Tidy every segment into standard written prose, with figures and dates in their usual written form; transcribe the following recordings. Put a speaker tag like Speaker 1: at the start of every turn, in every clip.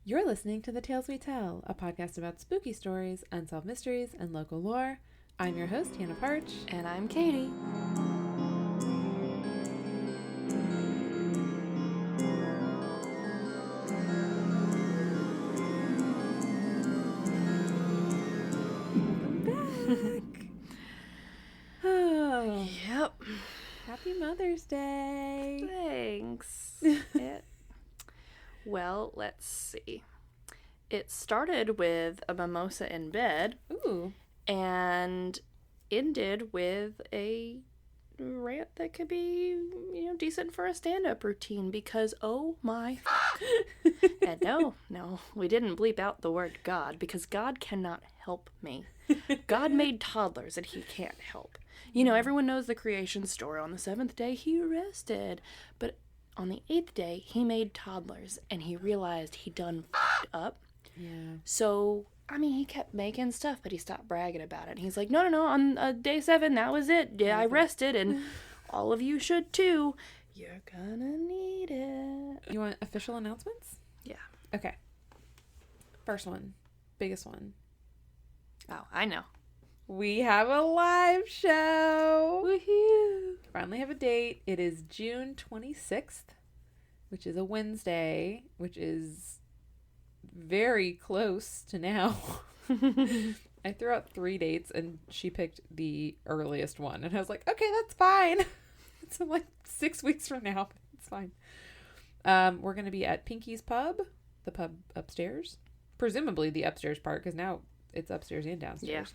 Speaker 1: You're listening to The Tales We Tell, a podcast about spooky stories, unsolved mysteries, and local lore. I'm your host, Hannah Parch.
Speaker 2: And I'm Katy.
Speaker 1: Welcome back. Oh,
Speaker 2: Yep.
Speaker 1: happy Mother's Day.
Speaker 2: Thanks. Well, let's see. It started with a mimosa in bed.
Speaker 1: Ooh.
Speaker 2: And ended with a rant that could be, decent for a stand-up routine because, oh my fuck. And no, we didn't bleep out the word God because God cannot help me. God made toddlers and he can't help. Everyone knows the creation story. On the 7th day, he rested. But on the 8th day, he made toddlers and he realized he done fucked up.
Speaker 1: Yeah.
Speaker 2: So, he kept making stuff, but he stopped bragging about it. And he's like, no, on day 7, that was it. Yeah, I rested, and all of you should too. You're gonna need it.
Speaker 1: You want official announcements?
Speaker 2: Yeah.
Speaker 1: Okay. First one. Biggest one.
Speaker 2: Oh, I know.
Speaker 1: We have a live show.
Speaker 2: Woohoo!
Speaker 1: Finally have a date. It is June 26th, which is a Wednesday, which is very close to now. I threw out 3 dates and she picked the earliest one, and I was like, okay, that's fine. It's like 6 weeks from now. It's fine. We're going to be at Pinky's Pub, the pub upstairs, presumably the upstairs part, because now it's upstairs and downstairs.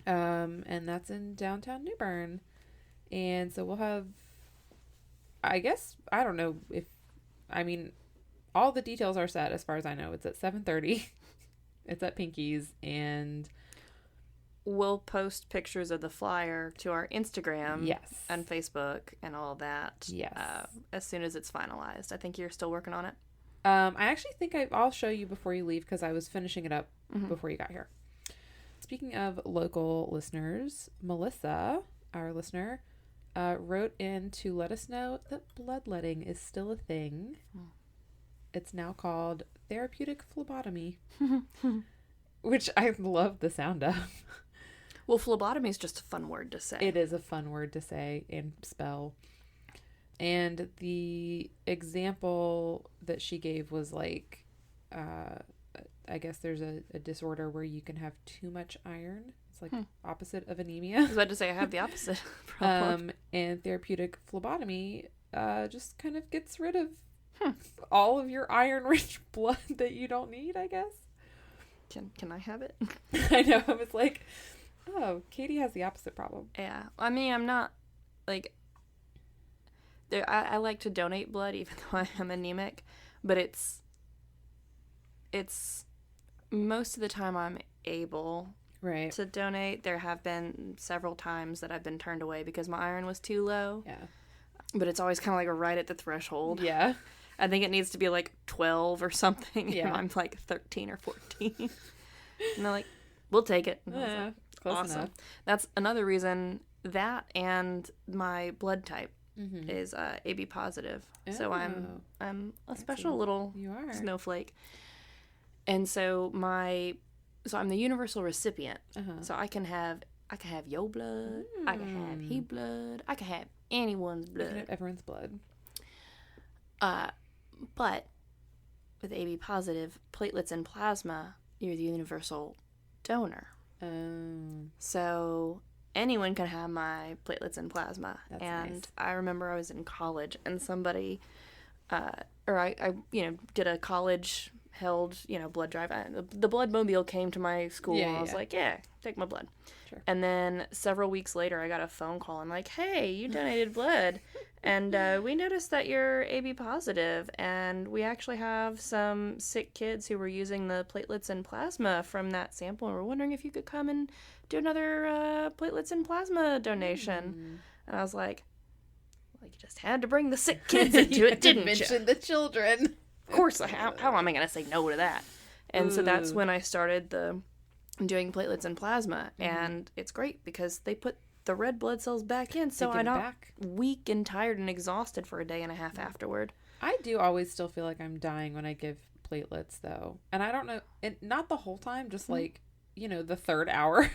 Speaker 1: Yeah. And that's in downtown New Bern. And so we'll have, I don't know if, all the details are set as far as I know. It's at 7:30. It's at Pinky's, and
Speaker 2: we'll post pictures of the flyer to our Instagram,
Speaker 1: yes,
Speaker 2: and Facebook and all that.
Speaker 1: Yes,
Speaker 2: as soon as it's finalized. I think you're still working on it.
Speaker 1: I actually think I'll show you before you leave because I was finishing it up before you got here. Speaking of local listeners, Melissa, our listener, wrote in to let us know that bloodletting is still a thing. It's now called therapeutic phlebotomy, which I love the sound of.
Speaker 2: Well, phlebotomy is just a fun word to say.
Speaker 1: It is a fun word to say and spell. And the example that she gave was like, I guess there's a disorder where you can have too much iron. It's like opposite of anemia.
Speaker 2: I was about to say I have the opposite problem.
Speaker 1: And therapeutic phlebotomy just kind of gets rid of all of your iron-rich blood that you don't need, I guess.
Speaker 2: Can I have it?
Speaker 1: I know. I was like, oh, Katy has the opposite problem.
Speaker 2: Yeah. I'm not, like, I like to donate blood even though I am anemic, but it's most of the time I'm able to donate. There have been several times that I've been turned away because my iron was too low. Yeah. But it's always kind of like right at the threshold.
Speaker 1: Yeah.
Speaker 2: I think it needs to be like 12 or something.
Speaker 1: Yeah.
Speaker 2: And I'm like 13 or 14. And they're like, we'll take it.
Speaker 1: Yeah,
Speaker 2: like,
Speaker 1: close
Speaker 2: awesome.
Speaker 1: enough.
Speaker 2: That's another reason that and my blood type is AB positive. Oh. So I'm a special little snowflake. And so I'm the universal recipient. So I can have your blood. I can have he blood. I can have anyone's blood.
Speaker 1: You can have everyone's blood.
Speaker 2: But with AB positive, platelets and plasma, you're the universal donor. So anyone can have my platelets and plasma.
Speaker 1: That's
Speaker 2: and
Speaker 1: nice.
Speaker 2: I remember I was in college and somebody, I did a college held, blood drive. The blood mobile came to my school and I was like, yeah, take my blood. Sure. And then several weeks later, I got a phone call and like, hey, you donated blood. And we noticed that you're AB positive, and we actually have some sick kids who were using the platelets and plasma from that sample, and we're wondering if you could come and do another platelets and plasma donation. And I was like, well, you just had to bring the sick kids into it, didn't you?
Speaker 1: Mention the children.
Speaker 2: Of course, how am I going to say no to that? And so that's when I started doing platelets and plasma, and it's great because they put the red blood cells back in, so I'm not weak and tired and exhausted for a day and a half afterward.
Speaker 1: I do always still feel like I'm dying when I give platelets though. And I don't know, and not the whole time, just like, the third hour.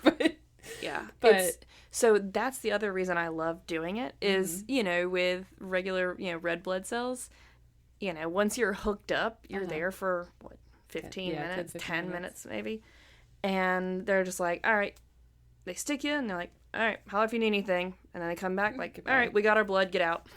Speaker 1: But
Speaker 2: yeah.
Speaker 1: But
Speaker 2: so that's the other reason I love doing it is, with regular, red blood cells, once you're hooked up, you're there for 15 minutes, 10 minutes maybe. And they're just like, all right, they stick you and they're like, all right, holler if you need anything. And then they come back like, all right, we got our blood, get out.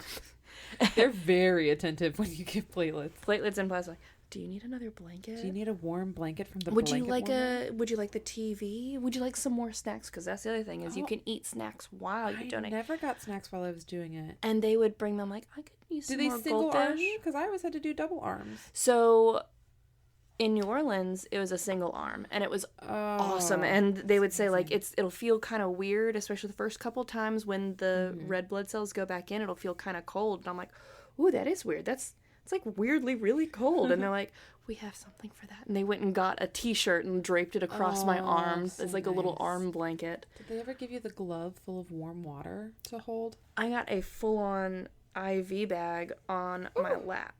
Speaker 1: They're very attentive when you give platelets.
Speaker 2: Platelets and plasma. Do you need another blanket?
Speaker 1: Do you need a warm blanket from the
Speaker 2: Would
Speaker 1: blanket
Speaker 2: you like
Speaker 1: warmer?
Speaker 2: Would you like the TV? Would you like some more snacks? Because that's the other thing is you can eat snacks while you donate.
Speaker 1: I never got snacks while I was doing it.
Speaker 2: And they would bring them like, I could use some more goldfish. Do they single arm you?
Speaker 1: Because I always had to do double arms.
Speaker 2: So in New Orleans, it was a single arm, and it was awesome. And they would say like it'll feel kind of weird, especially the first couple times when the red blood cells go back in. It'll feel kind of cold, and I'm like, ooh, that is weird. It's like weirdly really cold. And they're like, we have something for that. And they went and got a T-shirt and draped it across my arms. So it's like a little arm blanket.
Speaker 1: Did they ever give you the glove full of warm water to hold?
Speaker 2: I got a full-on IV bag on my lap.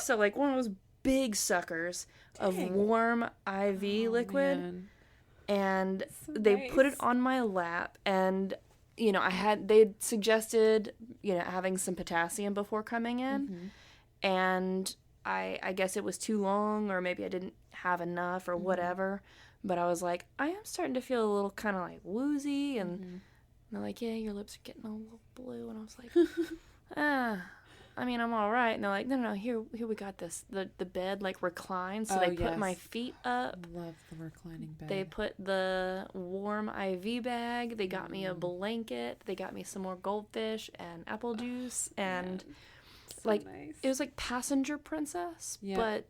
Speaker 2: So like one of those big suckers of warm IV liquid. Man. And so they put it on my lap, and they suggested having some potassium before coming in, and I guess it was too long, or maybe I didn't have enough, or whatever. But I was like, I am starting to feel a little kind of like woozy, and they're like, yeah, your lips are getting a little blue, and I was like, I mean, I'm all right. And they're like, no, here we got this. The bed, like, reclines, so they put my feet up.
Speaker 1: Love the reclining bed.
Speaker 2: They put the warm IV bag. They got me a blanket. They got me some more goldfish and apple juice. And, so nice. It was like Passenger Princess, but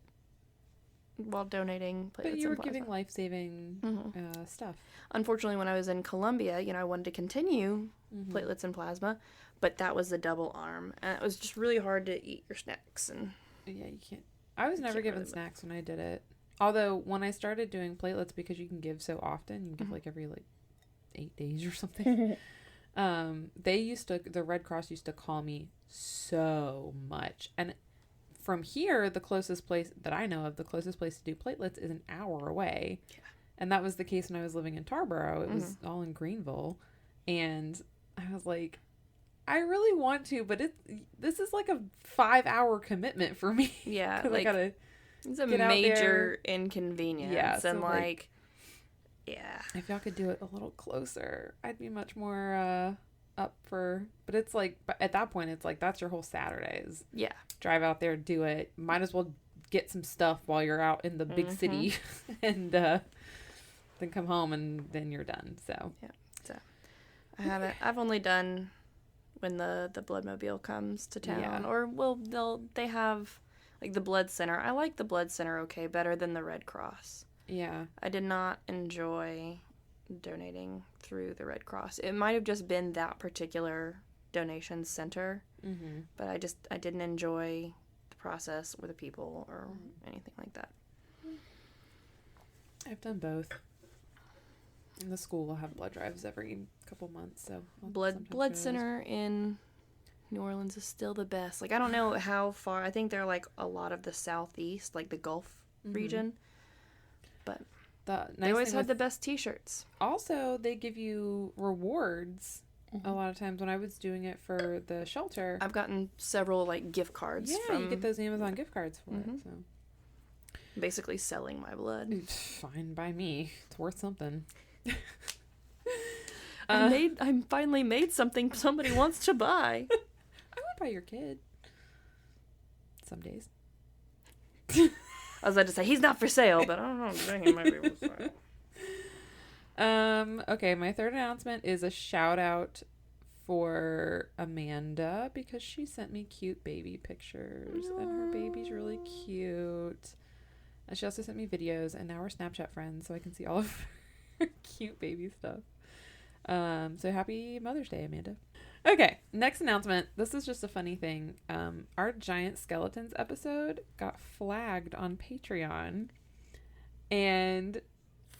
Speaker 2: while donating platelets. But
Speaker 1: you were giving life-saving stuff.
Speaker 2: Unfortunately, when I was in Colombia, I wanted to continue platelets and plasma. But that was the double arm, and it was just really hard to eat your snacks. And
Speaker 1: yeah, you can't. I was never given snacks when I did it. Although when I started doing platelets, because you can give so often, you can give like every 8 days or something. The Red Cross used to call me so much, and from here, the closest place that I know of, the closest place to do platelets is an hour away, and that was the case when I was living in Tarboro. It was all in Greenville, and I was like, I really want to, but this is like a 5-hour commitment for me.
Speaker 2: Yeah,
Speaker 1: like, I gotta
Speaker 2: it's a major inconvenience. Yeah, so and
Speaker 1: if y'all could do it a little closer, I'd be much more up for. But it's like, at that point, it's like that's your whole Saturdays. Yeah, drive out there, do it. Might as well get some stuff while you're out in the big city, and then come home, and then you're done. So
Speaker 2: yeah, so I haven't. I've only done when the Bloodmobile comes to town, or they have like the Blood Center. I like the Blood Center better than the Red Cross. Yeah, I did not enjoy donating through the Red Cross. It might have just been that particular donation center, but I didn't enjoy the process or the people or anything like that.
Speaker 1: I've done both. In the school, we'll have blood drives every couple months. So
Speaker 2: Blood Center in New Orleans is still the best. Like, I don't know how far. I think they're like a lot of the southeast, like the Gulf region. But they always had the best T-shirts.
Speaker 1: Also, they give you rewards a lot of times. When I was doing it for the shelter,
Speaker 2: I've gotten several like gift cards.
Speaker 1: Yeah, you get those Amazon gift cards for it. So
Speaker 2: basically selling my blood.
Speaker 1: Fine by me. It's worth something.
Speaker 2: I finally made something somebody wants to buy.
Speaker 1: I would buy your kid. Some days.
Speaker 2: I was about to say he's not for sale, but I don't know. I think he might be for sale.
Speaker 1: Okay, my third announcement is a shout out for Amanda because she sent me cute baby pictures and her baby's really cute. And she also sent me videos, and now we're Snapchat friends, so I can see all of cute baby stuff. So happy Mother's Day, Amanda. Okay, next announcement. This is just a funny thing. Our Giant Skeletons episode got flagged on Patreon. And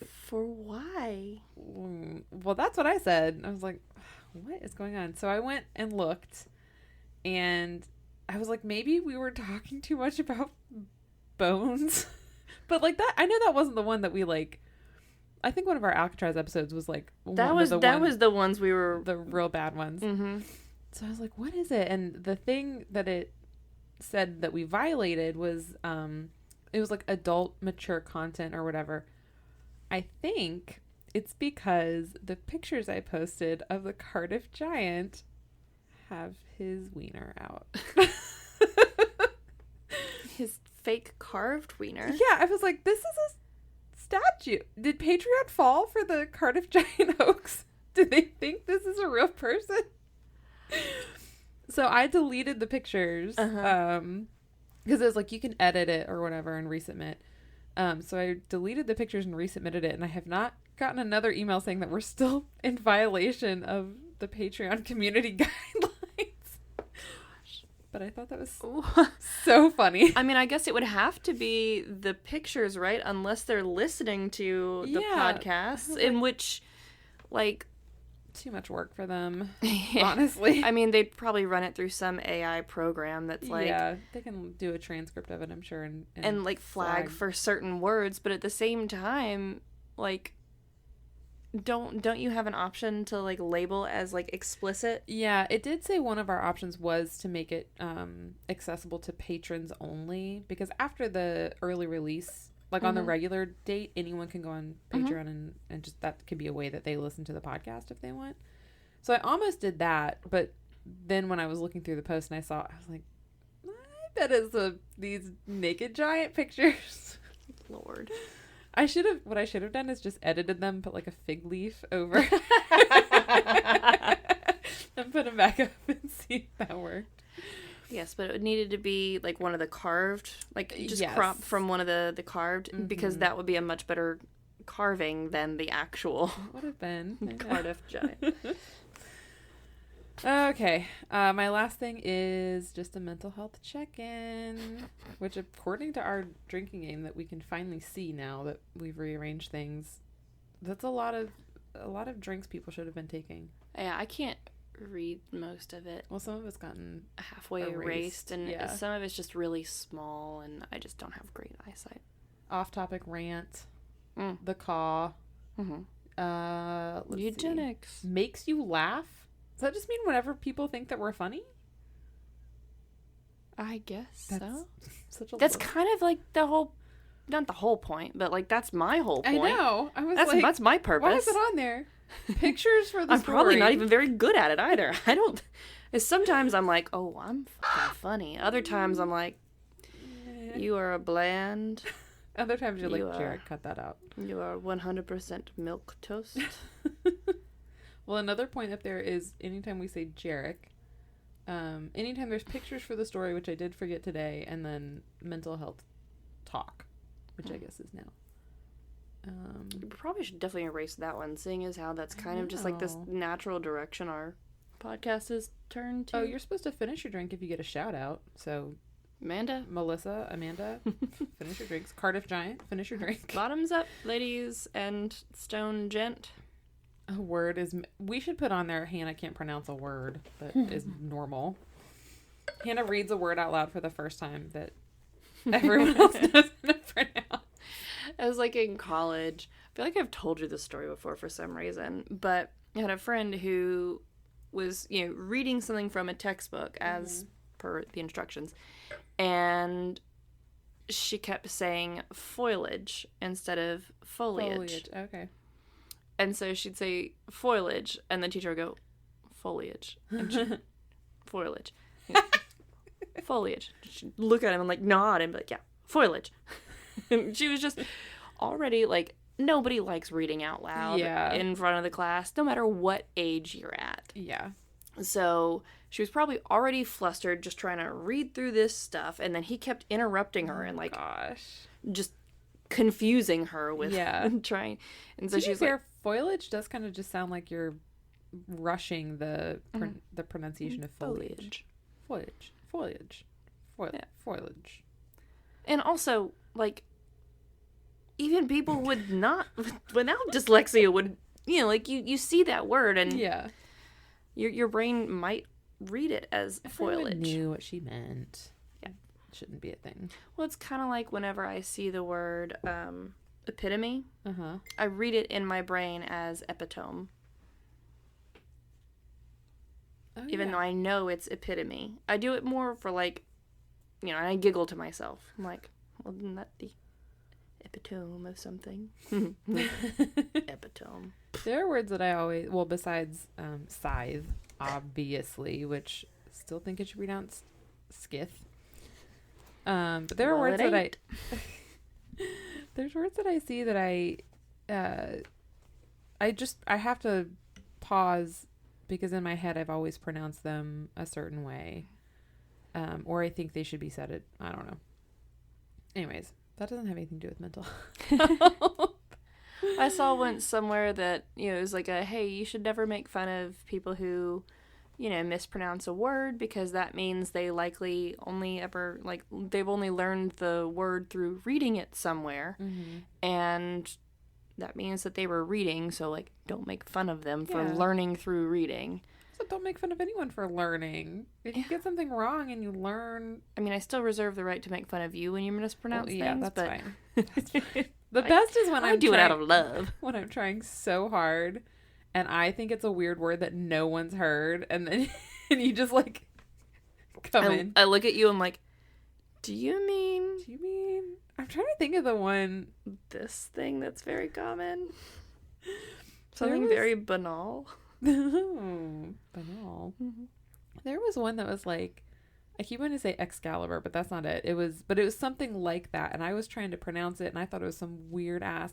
Speaker 2: for why?
Speaker 1: Well, that's what I said. I was like, what is going on? So I went and looked, and I was like, maybe we were talking too much about bones. But like that, I know that wasn't the one that we like. I think one of our Alcatraz episodes was like
Speaker 2: that was the ones we were
Speaker 1: the real bad ones. Mm-hmm. So I was like, what is it? And the thing that it said that we violated was it was like adult mature content or whatever. I think it's because the pictures I posted of the Cardiff Giant have his wiener out.
Speaker 2: His fake carved wiener.
Speaker 1: Yeah, I was like, this is a statue. Did Patreon fall for the Cardiff Giant hoax? Did they think this is a real person? So I deleted the pictures because it was like you can edit it or whatever and resubmit. So I deleted the pictures and resubmitted it, and I have not gotten another email saying that we're still in violation of the Patreon community guidelines. But I thought that was so funny.
Speaker 2: I mean, I guess it would have to be the pictures, right? Unless they're listening to the podcast, like, in which, like...
Speaker 1: Too much work for them, honestly.
Speaker 2: I mean, they'd probably run it through some AI program that's like...
Speaker 1: Yeah, they can do a transcript of it, I'm sure.
Speaker 2: And like, flag for certain words, but at the same time, like... Don't you have an option to like label as like explicit?
Speaker 1: Yeah, it did say one of our options was to make it accessible to patrons only, because after the early release, like on the regular date, anyone can go on Patreon and just that could be a way that they listen to the podcast if they want. So I almost did that, but then when I was looking through the post and I saw, I was like, I bet it's these naked giant pictures.
Speaker 2: Lord.
Speaker 1: What I should have done is just edited them, put like a fig leaf over and put them back up and see if that worked.
Speaker 2: Yes, but it needed to be like one of the carved, like just cropped from one of the carved, because that would be a much better carving than the actual.
Speaker 1: It would have been.
Speaker 2: Cardiff Giant.
Speaker 1: Okay, my last thing is just a mental health check-in, which according to our drinking game that we can finally see now that we've rearranged things, that's a lot of drinks people should have been taking.
Speaker 2: Yeah, I can't read most of it.
Speaker 1: Well, some of it's gotten
Speaker 2: halfway erased and some of it's just really small, and I just don't have great eyesight.
Speaker 1: Off-topic rant, the caw,
Speaker 2: eugenics.
Speaker 1: Makes you laugh? Does that just mean whenever people think that we're funny?
Speaker 2: I guess so.
Speaker 1: That's
Speaker 2: kind of like the whole, not the whole point, but like that's my whole point.
Speaker 1: I know.
Speaker 2: That's my purpose.
Speaker 1: Why is it on there? Pictures for the
Speaker 2: I'm
Speaker 1: story.
Speaker 2: probably not even very good at it either. I don't. Sometimes I'm like, oh, I'm fucking funny. Other times I'm like, you are a bland.
Speaker 1: Other times you're like, Jared, cut that out.
Speaker 2: You are 100% milk toast.
Speaker 1: Well, another point up there is anytime we say Jarek, anytime there's pictures for the story, which I did forget today, and then mental health talk, which I guess is now.
Speaker 2: We probably should definitely erase that one, seeing as how that's kind of just like this natural direction our podcast is turned to.
Speaker 1: Oh, you're supposed to finish your drink if you get a shout out. So,
Speaker 2: Amanda,
Speaker 1: finish your drinks. Cardiff Giant, finish your drink.
Speaker 2: Bottoms up, ladies and stone gent.
Speaker 1: A word is... We should put on there, Hannah can't pronounce a word that is normal. Hannah reads a word out loud for the first time that everyone else doesn't pronounce.
Speaker 2: I was like in college. I feel like I've told you this story before for some reason, but I had a friend who was, reading something from a textbook as per the instructions, and she kept saying foliage instead of foliage.
Speaker 1: Okay.
Speaker 2: And so she'd say foliage, and the teacher would go, foliage. And foliage. Foliage. She'd look at him and like nod and be like, yeah, foliage. And she was just already like, nobody likes reading out loud in front of the class, no matter what age you're at.
Speaker 1: Yeah.
Speaker 2: So she was probably already flustered just trying to read through this stuff, and then he kept interrupting her and like, just confusing her with trying. And so she's like,
Speaker 1: foliage does kind of just sound like you're rushing the pronunciation of foliage. Foliage.
Speaker 2: And also, like, even people without dyslexia would, like you see that word and your brain might read it as foliage.
Speaker 1: Everyone knew what she meant.
Speaker 2: Yeah.
Speaker 1: shouldn't be a thing.
Speaker 2: Well, it's kind of like whenever I see the word epitome,
Speaker 1: Uh-huh.
Speaker 2: I read it in my brain as epitome.
Speaker 1: Oh,
Speaker 2: even
Speaker 1: yeah.
Speaker 2: though I know it's epitome. I do it more for like, and I giggle to myself. I'm like, well, isn't that the epitome of something? Epitome.
Speaker 1: There are words that I always, well, besides scythe, obviously, which I still think it should be pronounced skith. But there are words that there's words that I see that I have to pause because in my head I've always pronounced them a certain way. Or I think they should be said I don't know. Anyways, that doesn't have anything to do with mental health.
Speaker 2: I saw once somewhere that, it was like hey, you should never make fun of people who, mispronounce a word because that means they likely only ever, they've only learned the word through reading it somewhere. Mm-hmm. And that means that they were reading, so, don't make fun of them for learning through reading.
Speaker 1: So don't make fun of anyone for learning. If you get something wrong and you learn...
Speaker 2: I mean, I still reserve the right to make fun of you when you mispronounce things,
Speaker 1: that's
Speaker 2: but...
Speaker 1: fine. That's fine. The best is when
Speaker 2: I do it out of love.
Speaker 1: When I'm trying so hard and I think it's a weird word that no one's heard, and then and you just, come in.
Speaker 2: I look at you, I'm like, do you mean...
Speaker 1: I'm trying to think of the one...
Speaker 2: This thing that's very common. Something very banal.
Speaker 1: Banal. Mm-hmm. There was one that was I keep wanting to say Excalibur, but that's not it. It was something like that, and I was trying to pronounce it, and I thought it was some weird ass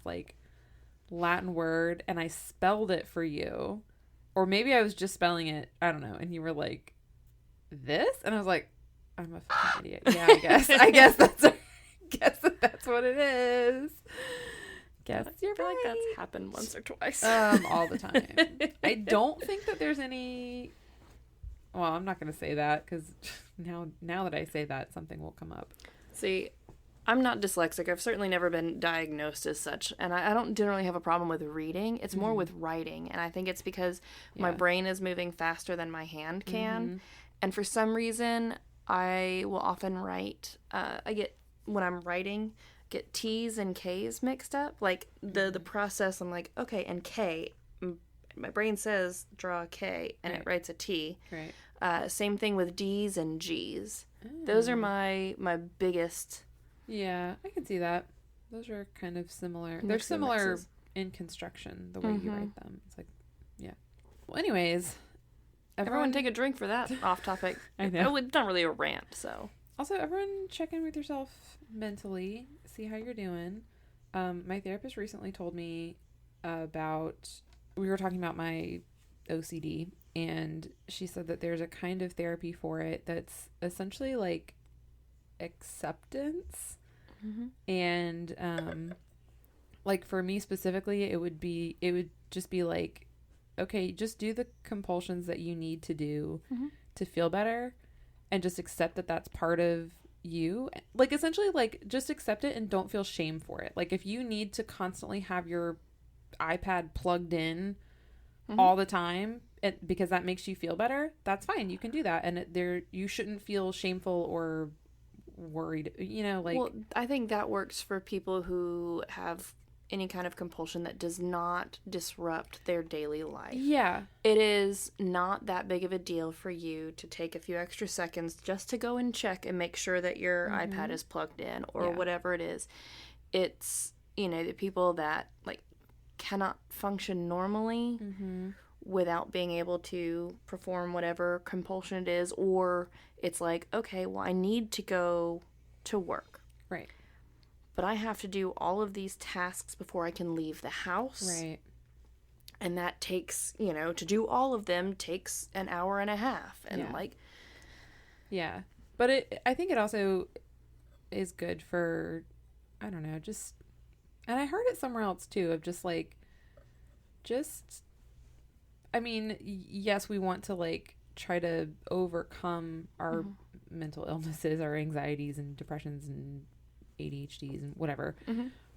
Speaker 1: Latin word, and I spelled it for you, or maybe I was just spelling it. I don't know. And you were like, "This," and I was like, "I'm a fucking idiot." Yeah, I guess that's what it is. Guess you're
Speaker 2: I feel
Speaker 1: right.
Speaker 2: like that's happened once or twice.
Speaker 1: All the time. I don't think that there's any... Well, I'm not going to say that because now that I say that, something will come up.
Speaker 2: See, I'm not dyslexic. I've certainly never been diagnosed as such. And I don't generally have a problem with reading. It's more with writing. And I think it's because my brain is moving faster than my hand can. Mm-hmm. And for some reason, I will often write... when I'm writing... get T's and K's mixed up. The process, I'm like, okay, and K, my brain says draw a K, and it writes a T.
Speaker 1: Right.
Speaker 2: Same thing with D's and G's. Those are my biggest...
Speaker 1: Yeah, I can see that. Those are kind of similar. They're similar mixes. In construction, the way you write them. It's well, anyways.
Speaker 2: Everyone take a drink for that off topic.
Speaker 1: I know.
Speaker 2: It's not really a rant, so...
Speaker 1: Also, everyone check in with yourself mentally. See how you're doing. My therapist recently told me we were talking about my OCD, and she said that there's a kind of therapy for it that's essentially acceptance. Mm-hmm. And for me specifically, it would just be okay, just do the compulsions that you need to do to feel better, and just accept that that's part of you. Essentially, just accept it and don't feel shame for it. If you need to constantly have your iPad plugged in all the time because that makes you feel better, that's fine. You can do that. And you shouldn't feel shameful or worried, Well,
Speaker 2: I think that works for people who have any kind of compulsion that does not disrupt their daily life.
Speaker 1: Yeah.
Speaker 2: It is not that big of a deal for you to take a few extra seconds just to go and check and make sure that your iPad is plugged in or whatever it is. It's, the people that cannot function normally without being able to perform whatever compulsion it is, or it's okay, well, I need to go to work.
Speaker 1: Right.
Speaker 2: But I have to do all of these tasks before I can leave the house.
Speaker 1: Right.
Speaker 2: And that takes, to do all of them takes an hour and a half. And
Speaker 1: Yeah. But I think it also is good for, I don't know, just, and I heard it somewhere else too, of I mean, yes, we want to try to overcome our mental illnesses, our anxieties and depressions and ADHDs and whatever,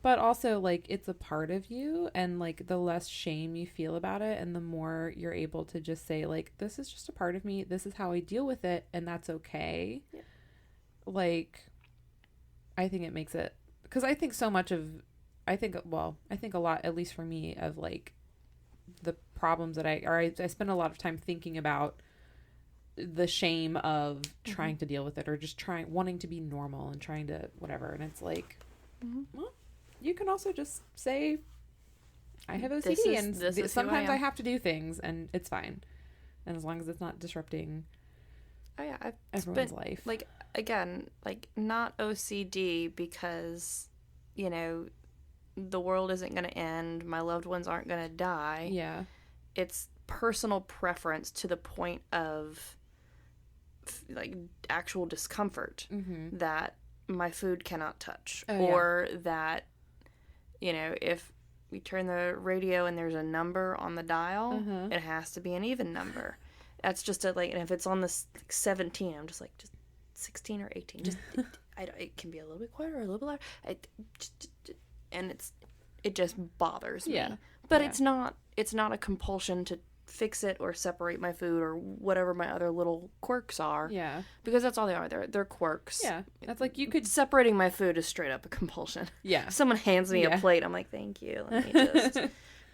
Speaker 1: but also it's a part of you, and the less shame you feel about it, and the more you're able to just say this is just a part of me, this is how I deal with it, and that's okay. like, I think it makes it, because I think so much of, I think a lot, at least for me, of like the problems that I spend a lot of time thinking about the shame of trying to deal with it, or just wanting to be normal and trying to whatever. And it's like, well, you can also just say, I have OCD and sometimes I have to do things and it's fine. And as long as it's not disrupting everyone's life.
Speaker 2: Like, again, like, not OCD because, you know, the world isn't going to end, my loved ones aren't going to die.
Speaker 1: Yeah. It's
Speaker 2: personal preference to the point of, like, actual discomfort that my food cannot touch. Or that, you know, if we turn the radio and there's a number on the dial, it has to be an even number. That's just and if it's on the 17, I'm just like, just 16 or 18. Just, it can be a little bit quieter or a little bit louder. And it just bothers me.
Speaker 1: Yeah.
Speaker 2: But it's not a compulsion to fix it or separate my food or whatever my other little quirks are.
Speaker 1: Yeah.
Speaker 2: Because that's all they are. They're quirks.
Speaker 1: Yeah. That's like, you could...
Speaker 2: Separating my food is straight up a compulsion.
Speaker 1: Yeah.
Speaker 2: If someone hands me a plate, I'm like, thank you. Let me just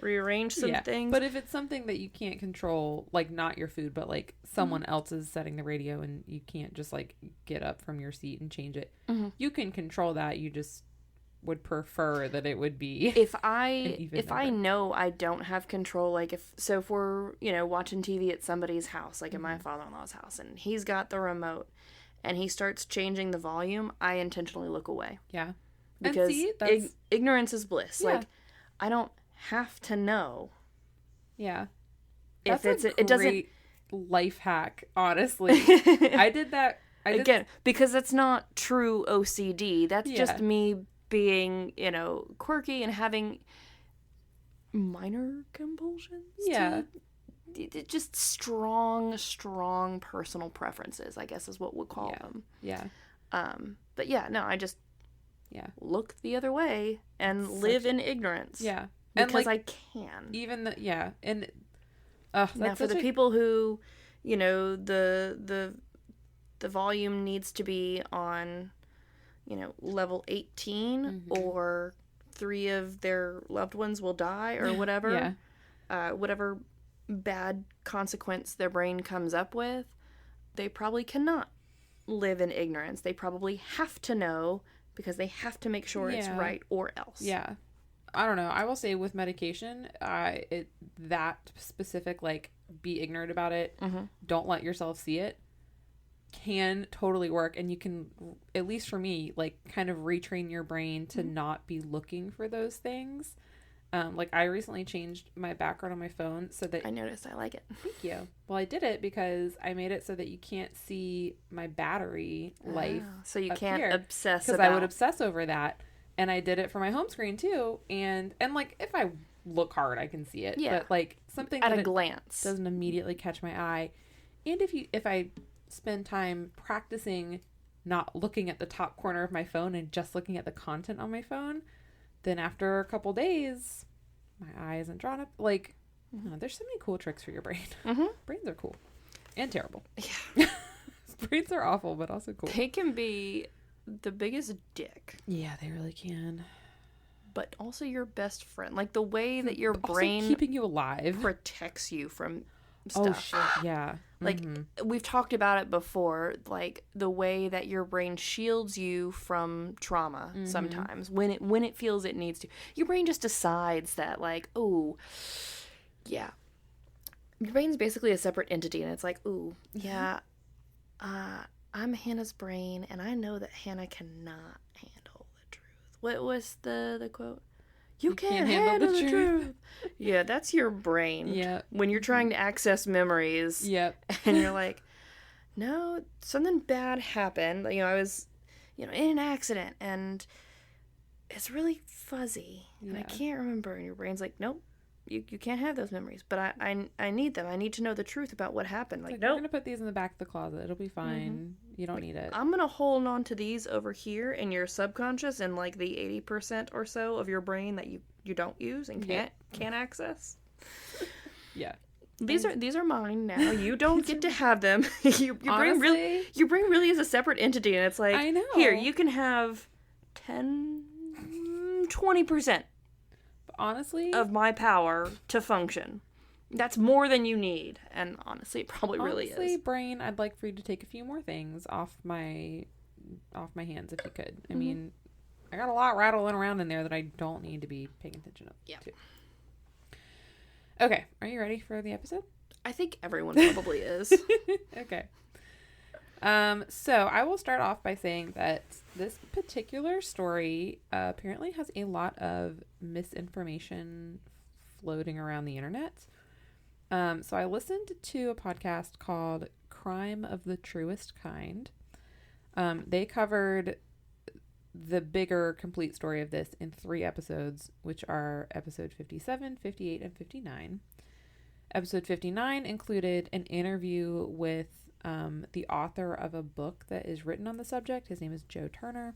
Speaker 2: rearrange some things.
Speaker 1: But if it's something that you can't control, like not your food, but like someone else is setting the radio and you can't just like get up from your seat and change it, you can control that. You just would prefer that it would be
Speaker 2: if I know I don't have control, like if we're, you know, watching TV at somebody's house, like at my father-in-law's house, and he's got the remote and he starts changing the volume, I intentionally look away.
Speaker 1: Yeah.
Speaker 2: Because ignorance is bliss. Yeah. Like, I don't have to know.
Speaker 1: Yeah.
Speaker 2: If
Speaker 1: that's
Speaker 2: it doesn't
Speaker 1: life hack, honestly. I did that
Speaker 2: again because that's not true OCD. That's just me being, you know, quirky and having minor compulsions.
Speaker 1: Yeah.
Speaker 2: Just strong personal preferences, I guess is what we'll call them.
Speaker 1: Yeah.
Speaker 2: But yeah, no, I just look the other way and live in ignorance.
Speaker 1: Yeah.
Speaker 2: Because
Speaker 1: like,
Speaker 2: I can.
Speaker 1: Even and
Speaker 2: now for the people who, you know, the volume needs to be on, you know, level 18 or 3 of their loved ones will die or whatever. Whatever bad consequence their brain comes up with, they probably cannot live in ignorance. They probably have to know because they have to make sure it's right or else.
Speaker 1: Yeah. I don't know. I will say with medication, that specific, like, be ignorant about it, don't let yourself see it, can totally work. And you can, at least for me, like, kind of retrain your brain to not be looking for those things. Like, I recently changed my background on my phone so that...
Speaker 2: I noticed. I like it.
Speaker 1: Thank you. Well, I did it because I made it so that you can't see my battery life.
Speaker 2: So you can't obsess
Speaker 1: about... Because I would obsess over that. And I did it for my home screen, too. And like, if I look hard, I can see it. Yeah. But, like, something
Speaker 2: at a glance
Speaker 1: doesn't immediately catch my eye. And if I spend time practicing not looking at the top corner of my phone and just looking at the content on my phone, then after a couple days, my eye isn't drawn up. Like, there's so many cool tricks for your brain. Brains are cool. And terrible. Yeah. Brains are awful, but also cool.
Speaker 2: They can be the biggest dick.
Speaker 1: Yeah, they really can.
Speaker 2: But also your best friend. Like, the way that your brain...
Speaker 1: Also keeping you alive.
Speaker 2: ...protects you from stuff.
Speaker 1: Oh, shit. Yeah.
Speaker 2: Like, we've talked about it before. Like, the way that your brain shields you from trauma sometimes. When it feels it needs to. Your brain just decides that, like, oh, yeah. Your brain's basically a separate entity. And it's like, ooh, yeah, I'm Hannah's brain, and I know that Hannah cannot handle the truth. What was the quote? You can't handle the truth. Yeah, that's your brain.
Speaker 1: Yeah.
Speaker 2: When you're trying to access memories.
Speaker 1: Yep.
Speaker 2: And you're like, no, something bad happened. You know, I was, you know, in an accident, and it's really fuzzy, and I can't remember. And your brain's like, nope. You can't have those memories, but I need them. I need to know the truth about what happened. Like, nope.
Speaker 1: We're gonna put these in the back of the closet. It'll be fine. You don't need it.
Speaker 2: I'm gonna hold on to these over here in your subconscious and like the 80% or so of your brain that you don't use and can't access.
Speaker 1: Yeah.
Speaker 2: These are mine now. You don't get to have them. you
Speaker 1: Honestly,
Speaker 2: bring really as a separate entity, and it's like,
Speaker 1: I know.
Speaker 2: Here, you can have 20%
Speaker 1: honestly
Speaker 2: of my power to function. That's more than you need, and honestly, it probably really is.
Speaker 1: Brain, I'd like for you to take a few more things off my hands if you could. I mean, I got a lot rattling around in there that I don't need to be paying attention to. Okay, are you ready for the episode?
Speaker 2: I think everyone probably is.
Speaker 1: Okay. So I will start off by saying that this particular story apparently has a lot of misinformation floating around the internet. So I listened to a podcast called Crime of the Truest Kind. They covered the bigger complete story of this in 3 episodes, which are episode 57, 58, and 59. Episode 59 included an interview with the author of a book that is written on the subject. His name is Joe Turner.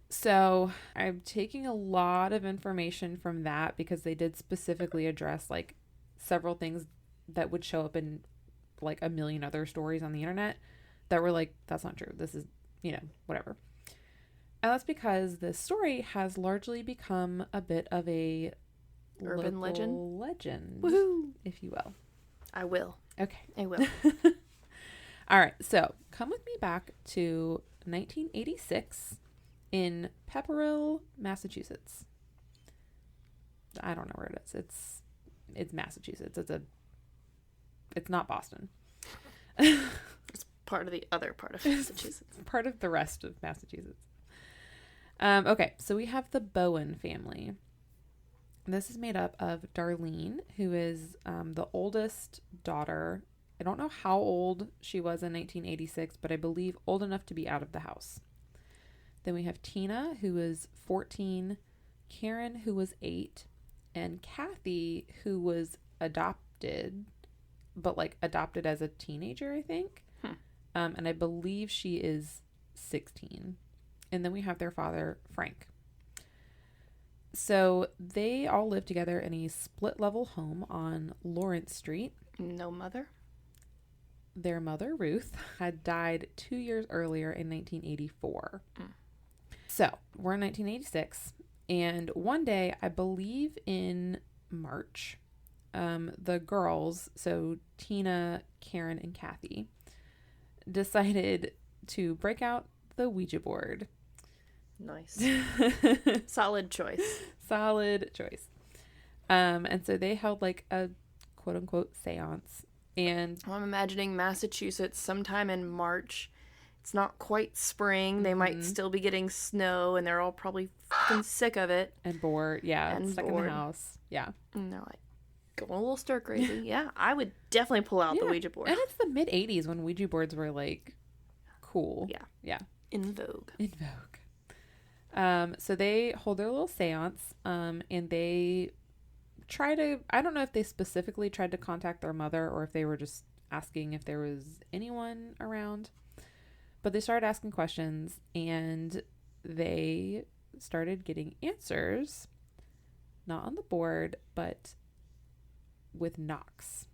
Speaker 1: So I'm taking a lot of information from that because they did specifically address like several things that would show up in like a million other stories on the internet that were like, that's not true. This is, whatever. And that's because this story has largely become a bit of a
Speaker 2: urban legend,
Speaker 1: woohoo, if you will.
Speaker 2: I will.
Speaker 1: Okay.
Speaker 2: I will.
Speaker 1: All right. So come with me back to 1986 in Pepperell, Massachusetts. I don't know where it is. It's Massachusetts. It's not Boston.
Speaker 2: It's part of the other part of Massachusetts.
Speaker 1: Part of the rest of Massachusetts. Okay, so we have the Bowen family. This is made up of Darlene, who is the oldest daughter. I don't know how old she was in 1986, but I believe old enough to be out of the house. Then we have Tina, who was 14, Karen, who was 8, and Kathy, who was adopted, but like adopted as a teenager, I think. And I believe she is 16. And then we have their father, Frank. So they all live together in a split-level home on Lawrence Street.
Speaker 2: No mother?
Speaker 1: Their mother, Ruth, had died 2 years earlier in 1984. So we're in 1986. And one day, I believe in March, the girls, so Tina, Karen, and Kathy, decided to break out the Ouija board.
Speaker 2: Nice. Solid choice.
Speaker 1: Solid choice. And so they held like a quote unquote seance. And
Speaker 2: I'm imagining Massachusetts sometime in March. It's not quite spring. They might still be getting snow, and they're all probably fucking sick of it.
Speaker 1: And bored. Yeah.
Speaker 2: And
Speaker 1: stuck
Speaker 2: bored.
Speaker 1: In the house. Yeah.
Speaker 2: And they're like going a little stir crazy. Yeah. I would definitely pull out the Ouija board.
Speaker 1: And it's the mid 80s when Ouija boards were like cool.
Speaker 2: Yeah.
Speaker 1: Yeah.
Speaker 2: In vogue.
Speaker 1: In vogue. So they hold their little seance, and they try to, I don't know if they specifically tried to contact their mother or if they were just asking if there was anyone around, but they started asking questions and they started getting answers, not on the board, but with knocks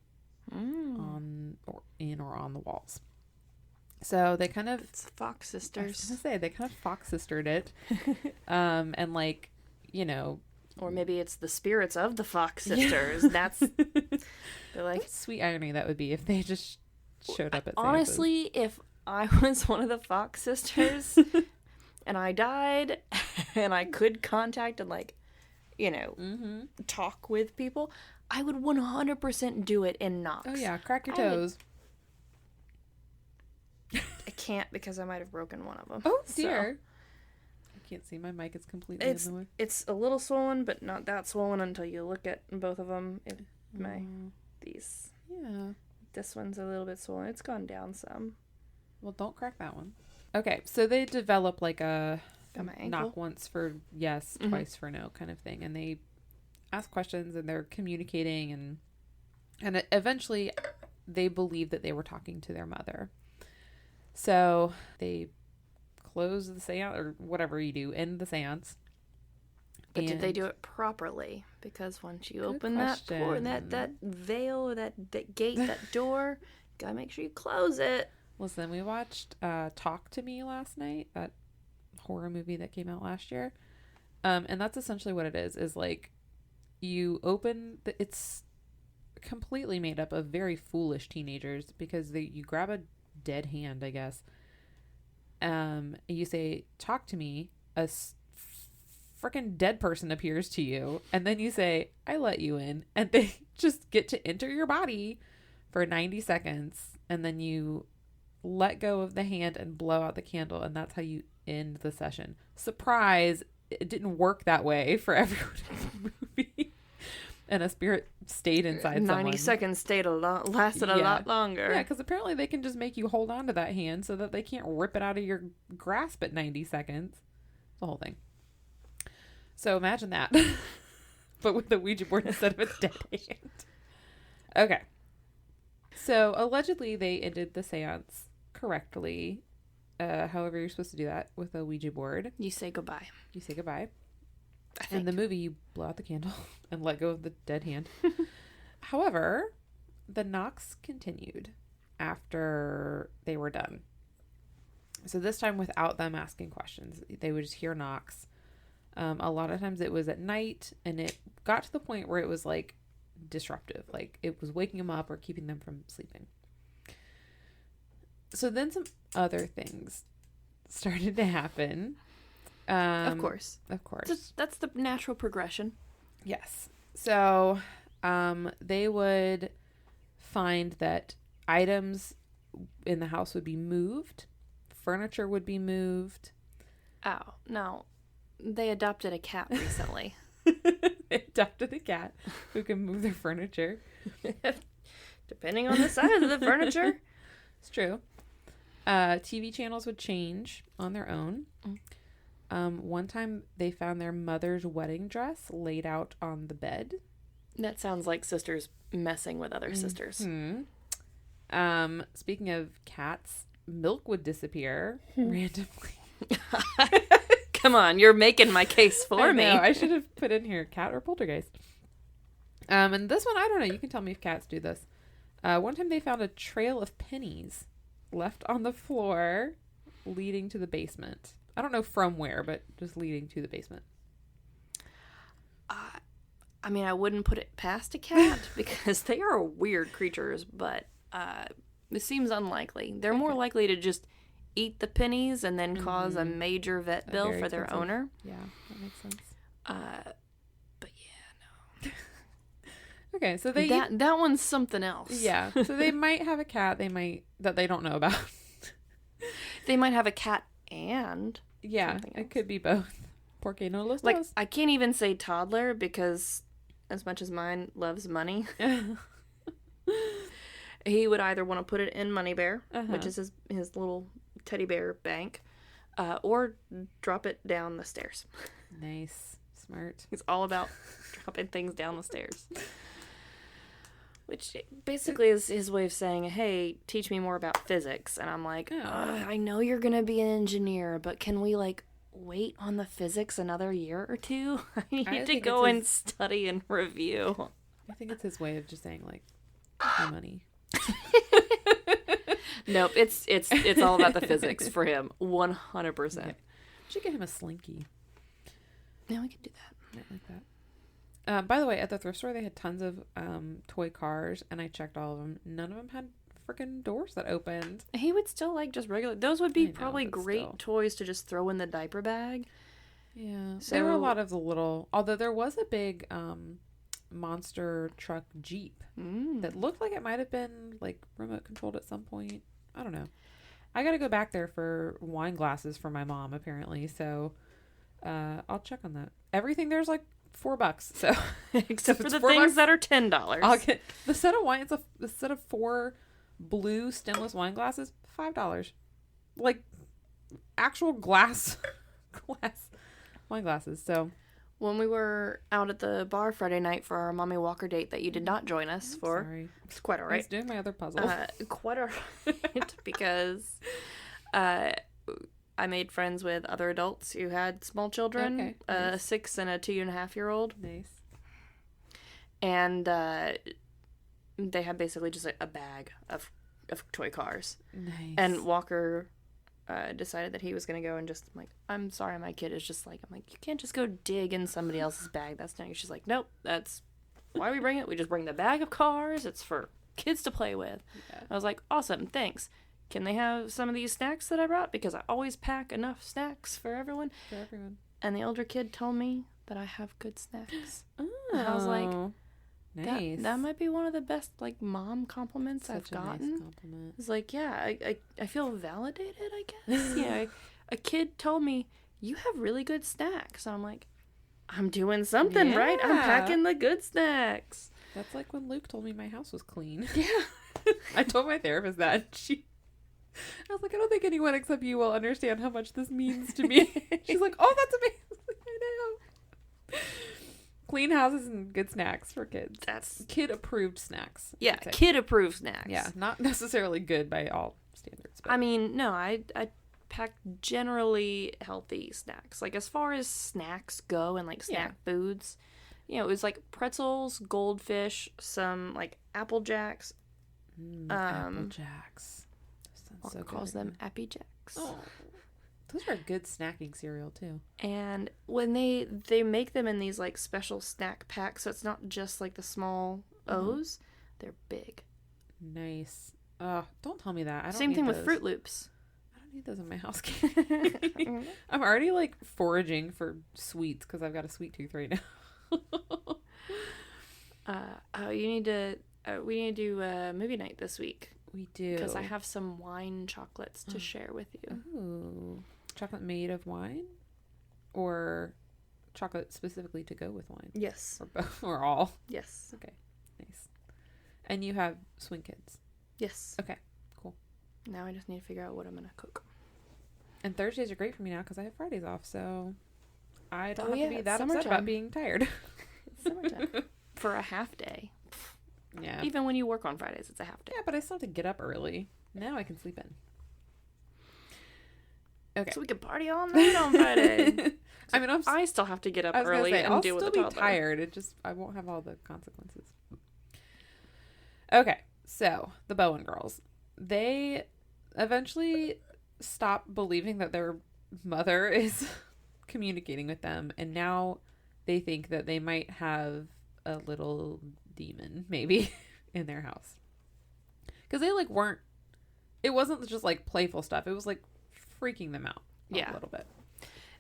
Speaker 1: on or in or on the walls. So they kind of...
Speaker 2: It's Fox Sisters.
Speaker 1: I was going to say, they kind of Fox Sistered it. And like, you know...
Speaker 2: Or maybe it's the spirits of the Fox Sisters. Yeah. They're like...
Speaker 1: What sweet irony that would be if they just showed up at
Speaker 2: honestly, if I was one of the Fox Sisters and I died and I could contact and like, you know, talk with people, I would 100% do it in knocks.
Speaker 1: Oh yeah, crack your toes.
Speaker 2: I can't because I might have broken one of them.
Speaker 1: Oh dear. So. I can't see. My mic is completely in the way.
Speaker 2: It's a little swollen, but not that swollen until you look at both of them. These. Yeah. This one's a little bit swollen. It's gone down some.
Speaker 1: Well, don't crack that one. Okay, so they develop like a knock once for yes, twice for no kind of thing, and they ask questions and they're communicating and eventually they believe that they were talking to their mother. So they close the seance or whatever you do, end the seance.
Speaker 2: But did they do it properly? Because once you open
Speaker 1: question.
Speaker 2: that door, that veil, that gate, that door, gotta make sure you close it.
Speaker 1: Listen, we watched Talk to Me last night, that horror movie that came out last year. And that's essentially what it is like you open it's completely made up of very foolish teenagers because you grab a dead hand, I guess. You say, talk to me. A freaking dead person appears to you. And then you say, I let you in. And they just get to enter your body for 90 seconds. And then you let go of the hand and blow out the candle. And that's how you end the session. Surprise. It didn't work that way for everyone in the movie. And a spirit stayed inside
Speaker 2: 90
Speaker 1: someone.
Speaker 2: seconds lasted a lot longer.
Speaker 1: Yeah, because apparently they can just make you hold on to that hand so that they can't rip it out of your grasp at 90 seconds. The whole thing. So imagine that. But with the Ouija board instead of a dead hand. Okay. So allegedly they ended the seance correctly. However, you're supposed to do that with a Ouija board.
Speaker 2: You say goodbye. In
Speaker 1: the movie, you blow out the candle and let go of the dead hand. However, the knocks continued after they were done. So this time without them asking questions. They would just hear knocks. A lot of times it was at night, and it got to the point where it was like disruptive. Like it was waking them up or keeping them from sleeping. So then some other things started to happen.
Speaker 2: Of course. That's the natural progression.
Speaker 1: Yes. So they would find that items in the house would be moved. Furniture would be moved.
Speaker 2: Oh, no. They adopted a cat recently.
Speaker 1: They adopted a cat who can move their furniture.
Speaker 2: Depending on the size of the furniture.
Speaker 1: It's true. TV channels would change on their own. One time they found their mother's wedding dress laid out on the bed.
Speaker 2: That sounds like sisters messing with other sisters.
Speaker 1: Speaking of cats, milk would disappear randomly.
Speaker 2: Come on, you're making my case for me.
Speaker 1: I should have put in here cat or poltergeist. And this one, I don't know. You can tell me if cats do this. One time they found a trail of pennies left on the floor leading to the basement. I don't know from where, but just leading to the basement.
Speaker 2: I mean, I wouldn't put it past a cat because they are weird creatures, but it seems unlikely. They're more likely to just eat the pennies and then cause a major vet bill for their owner.
Speaker 1: Yeah, that makes sense.
Speaker 2: But yeah, no.
Speaker 1: Okay, so they
Speaker 2: that one's something else.
Speaker 1: Yeah, so they might have a cat. That they don't know about.
Speaker 2: They might have a cat and
Speaker 1: it could be both. Porque no los
Speaker 2: like
Speaker 1: dos.
Speaker 2: I can't even say toddler because as much as mine loves money, he would either want to put it in Money Bear, which is his little teddy bear bank, or drop it down the stairs.
Speaker 1: Nice, smart.
Speaker 2: He's all about dropping things down the stairs. Which basically is his way of saying, hey, teach me more about physics. And I'm like, I know you're going to be an engineer, but can we, wait on the physics another year or two? I need to go and study and review.
Speaker 1: I think it's his way of just saying, my money.
Speaker 2: Nope, it's all about the physics for him, 100%.
Speaker 1: Yeah. Should get him a slinky.
Speaker 2: Yeah, we could do that.
Speaker 1: I like that. By the way, at the thrift store, they had tons of toy cars, and I checked all of them. None of them had freaking doors that opened.
Speaker 2: He would still like just regular. Those would be probably great toys to just throw in the diaper bag.
Speaker 1: Yeah. So, there were a lot of the little... Although there was a big monster truck Jeep that looked like it might have been, remote controlled at some point. I don't know. I got to go back there for wine glasses for my mom, apparently. So, I'll check on that. Everything there's, $4, so
Speaker 2: except for the things that are $10.
Speaker 1: I'll get the set of wine. It's the set of 4 blue stemless wine glasses, $5. Actual glass wine glasses. So
Speaker 2: when we were out at the bar Friday night for our Mommy Walker date that you did not join us for,
Speaker 1: sorry.
Speaker 2: It's quite all right.
Speaker 1: I was doing my other puzzle.
Speaker 2: Quite all right because I made friends with other adults who had small children,
Speaker 1: Okay,
Speaker 2: a
Speaker 1: nice.
Speaker 2: 6 and a 2.5-year-old.
Speaker 1: Nice.
Speaker 2: And they had basically just a bag of toy cars.
Speaker 1: Nice.
Speaker 2: And Walker decided that he was going to go and just, I'm like, I'm sorry, my kid is just like, I'm like, you can't just go dig in somebody else's bag. That's not, she's like, nope, that's why we bring it. We just bring the bag of cars. It's for kids to play with.
Speaker 1: Yeah.
Speaker 2: I was like, awesome, thanks. Can they have some of these snacks that I brought? Because I always pack enough snacks for everyone.
Speaker 1: For everyone.
Speaker 2: And the older kid told me that I have good snacks.
Speaker 1: Oh.
Speaker 2: And I was like,
Speaker 1: nice.
Speaker 2: that might be one of the best, like, mom compliments
Speaker 1: Such
Speaker 2: I've
Speaker 1: a
Speaker 2: gotten.
Speaker 1: nice compliment.
Speaker 2: It's like, yeah, I feel validated, I guess. A kid told me, you have really good snacks. I'm like, I'm doing something right. I'm packing the good snacks.
Speaker 1: That's like when Luke told me my house was clean.
Speaker 2: Yeah.
Speaker 1: I told my therapist that. I was like, I don't think anyone except you will understand how much this means to me. She's like, oh, that's amazing. I know. Clean houses and good snacks for kids.
Speaker 2: That's
Speaker 1: kid-approved snacks.
Speaker 2: Yeah, kid-approved snacks.
Speaker 1: Yeah, not necessarily good by all standards. But.
Speaker 2: I mean, no, I pack generally healthy snacks. Like, as far as snacks go and, like, snack foods, it was, like, pretzels, goldfish, some, like, Apple Jacks.
Speaker 1: Apple Jacks.
Speaker 2: Walker calls them Appy Jacks.
Speaker 1: Oh, those are a good snacking cereal, too.
Speaker 2: And when they make them in these, like, special snack packs, so it's not just, like, the small O's, they're big.
Speaker 1: Nice. Don't tell me that. I don't
Speaker 2: Same
Speaker 1: need
Speaker 2: thing
Speaker 1: those.
Speaker 2: with Fruit Loops.
Speaker 1: I don't need those in my house. I'm already, like, foraging for sweets because I've got a sweet tooth right now.
Speaker 2: We need to do movie night this week.
Speaker 1: We do.
Speaker 2: Because I have some wine chocolates to share with you.
Speaker 1: Ooh. Chocolate made of wine? Or chocolate specifically to go with wine?
Speaker 2: Yes.
Speaker 1: Or both? Or all?
Speaker 2: Yes.
Speaker 1: Okay. Nice. And you have swing kids?
Speaker 2: Yes.
Speaker 1: Okay. Cool.
Speaker 2: Now I just need to figure out what I'm going to cook.
Speaker 1: And Thursdays are great for me now because I have Fridays off, so I don't have to be that
Speaker 2: summertime.
Speaker 1: upset about being tired.
Speaker 2: It's summertime. For a half day.
Speaker 1: Yeah.
Speaker 2: Even when you work on Fridays, it's a half day.
Speaker 1: Yeah, but I still have to get up early. Now I can sleep in. Okay.
Speaker 2: So we can party all night on Friday.
Speaker 1: I mean,
Speaker 2: I still have to get up
Speaker 1: I was
Speaker 2: early
Speaker 1: gonna say,
Speaker 2: and
Speaker 1: I'll
Speaker 2: deal with
Speaker 1: still
Speaker 2: the
Speaker 1: be
Speaker 2: toddler.
Speaker 1: tired. I won't have all the consequences. Okay, so the Bowen girls, they eventually stop believing that their mother is communicating with them, and now they think that they might have a little demon maybe in their house, because they like weren't. It wasn't just like playful stuff. It was like freaking them out a little bit.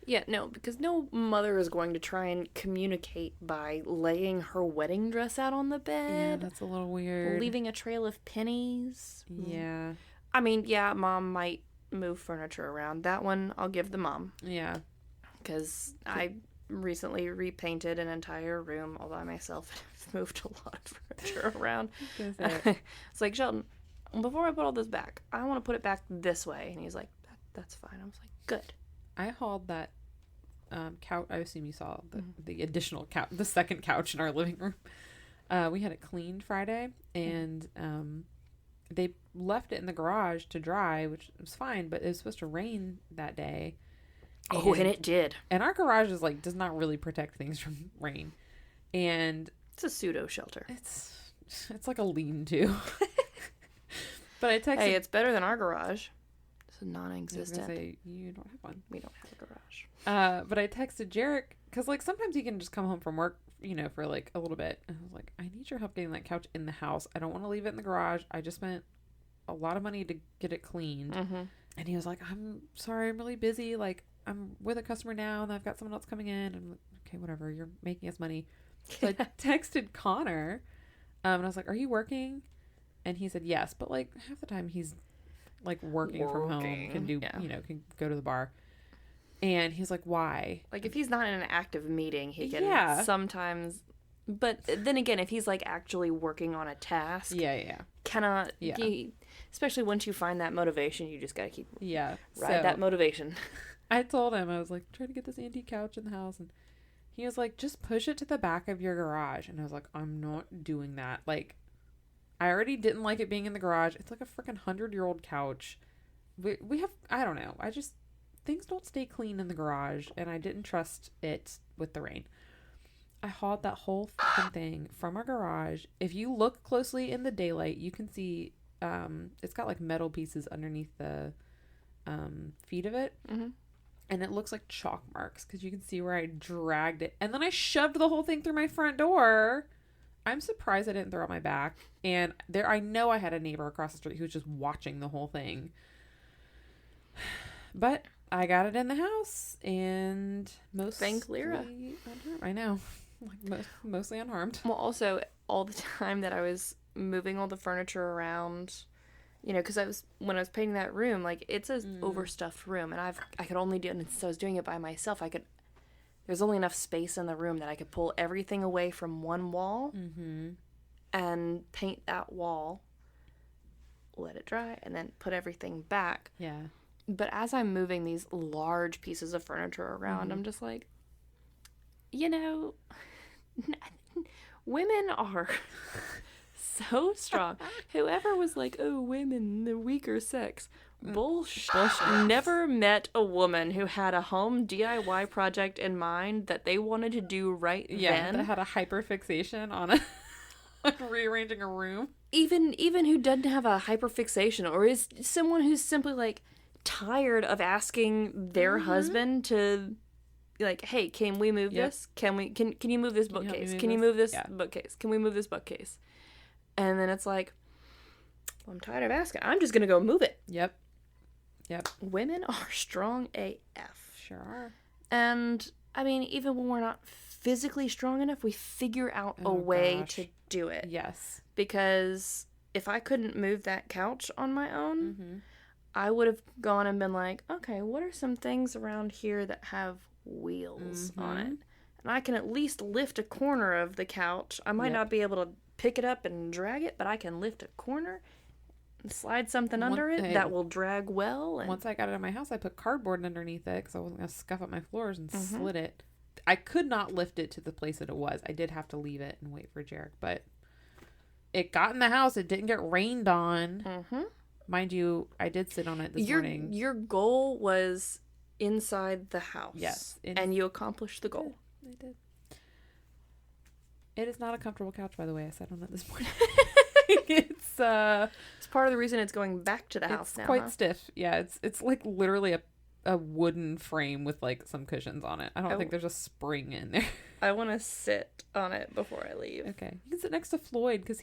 Speaker 2: Yeah, no, because no mother is going to try and communicate by laying her wedding dress out on the bed.
Speaker 1: Yeah, that's a little weird.
Speaker 2: Leaving a trail of pennies.
Speaker 1: Yeah.
Speaker 2: I mean, yeah, mom might move furniture around. That one, I'll give the mom.
Speaker 1: Yeah.
Speaker 2: Because I recently repainted an entire room all by myself. I've moved a lot of furniture around. It's like, Sheldon, before I put all this back, I want to put it back this way. And he's like, that's fine. I was like, good.
Speaker 1: I hauled that couch. I assume you saw the additional couch, the second couch in our living room. We had it cleaned Friday, and they left it in the garage to dry, which was fine, but it was supposed to rain that day.
Speaker 2: And it did.
Speaker 1: And our garage is like, does not really protect things from rain. And
Speaker 2: it's a pseudo shelter.
Speaker 1: It's like a lean-to. But I texted.
Speaker 2: Hey, it's better than our garage. It's non-existent.
Speaker 1: I was gonna say, you don't have one.
Speaker 2: We don't have a garage.
Speaker 1: But I texted Jarek because like sometimes he can just come home from work, for like a little bit. And I was like, I need your help getting that couch in the house. I don't want to leave it in the garage. I just spent a lot of money to get it cleaned.
Speaker 2: Mm-hmm.
Speaker 1: And he was like, I'm sorry, I'm really busy. Like I'm with a customer now, and I've got someone else coming in. And I'm like, okay, whatever. You're making us money. So I texted Connor, and I was like, are you working? And he said yes, but like half the time he's like working from home, can do, can go to the bar. And he's like, why?
Speaker 2: Like if he's not in an active meeting, he can sometimes. But then again, if he's like actually working on a task, cannot. Especially once you find that motivation, you just gotta keep ride that motivation.
Speaker 1: I told him, I was like, trying to get this antique couch in the house, and he was like, just push it to the back of your garage. And I was like, I'm not doing that. Like, I already didn't like it being in the garage. It's like a freaking 100-year-old couch. We have, I don't know. things don't stay clean in the garage, and I didn't trust it with the rain. I hauled that whole fucking thing from our garage. If you look closely in the daylight, you can see it's got like metal pieces underneath the feet of it.
Speaker 2: Mm-hmm.
Speaker 1: And it looks like chalk marks because you can see where I dragged it. And then I shoved the whole thing through my front door. I'm surprised I didn't throw it out my back. And I know I had a neighbor across the street who was just watching the whole thing. But I got it in the house and
Speaker 2: Thank Lyra.
Speaker 1: Unharmed. I know. Like mostly unharmed.
Speaker 2: Well, also, all the time that I was moving all the furniture around, you know, because when I was painting that room, like, it's an overstuffed room, and I could only do it, and since I was doing it by myself, there's only enough space in the room that I could pull everything away from one wall and paint that wall, let it dry, and then put everything back.
Speaker 1: Yeah.
Speaker 2: But as I'm moving these large pieces of furniture around, I'm just like, you know, women are so strong. Whoever was like, oh, women, the weaker sex. Bullshit. Never met a woman who had a home DIY project in mind that they wanted to do right then.
Speaker 1: That had a hyperfixation on rearranging a room.
Speaker 2: Even who doesn't have a hyperfixation, or is someone who's simply like tired of asking their husband to, like, hey, can we move this? Can you move this bookcase? Can you move this bookcase? Can we move this bookcase? And then it's like, well, I'm tired of asking. I'm just gonna go move it.
Speaker 1: Yep.
Speaker 2: Women are strong AF.
Speaker 1: Sure are.
Speaker 2: And I mean, even when we're not physically strong enough, we figure out a way to do it.
Speaker 1: Yes.
Speaker 2: Because if I couldn't move that couch on my own, I would have gone and been like, okay, what are some things around here that have wheels on it? And I can at least lift a corner of the couch. I might not be able to pick it up and drag it, but I can lift a corner and slide something under it that will drag well. And
Speaker 1: once I got it in my house, I put cardboard underneath it because I wasn't going to scuff up my floors, and slid it. I could not lift it to the place that it was. I did have to leave it and wait for Jarek, but it got in the house. It didn't get rained on. Mind you, I did sit on it this morning.
Speaker 2: Your goal was inside the house.
Speaker 1: Yes.
Speaker 2: And you accomplished the goal.
Speaker 1: I did. It is not a comfortable couch, by the way. I sat on it this morning. It's
Speaker 2: part of the reason it's going back to the house now.
Speaker 1: It's quite stiff. Yeah, it's like literally a wooden frame with like some cushions on it. I don't think there's a spring in there.
Speaker 2: I want to sit on it before I leave.
Speaker 1: Okay. You can sit next to Floyd because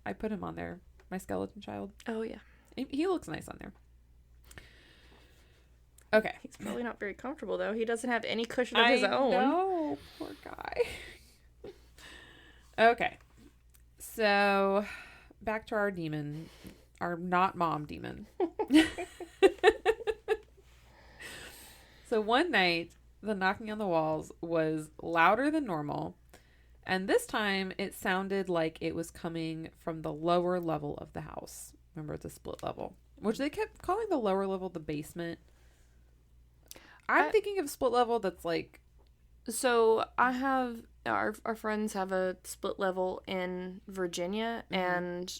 Speaker 1: I put him on there. My skeleton child.
Speaker 2: Oh, yeah.
Speaker 1: He looks nice on there. Okay.
Speaker 2: He's probably not very comfortable, though. He doesn't have any cushion of his own.
Speaker 1: No, poor guy. Okay. So, back to our demon. Our not mom demon. So, one night, the knocking on the walls was louder than normal. And this time, it sounded like it was coming from the lower level of the house. Remember, it's a split level. Which they kept calling the lower level the basement. I'm thinking of split level that's like...
Speaker 2: So, I have... Our friends have a split level in Virginia, and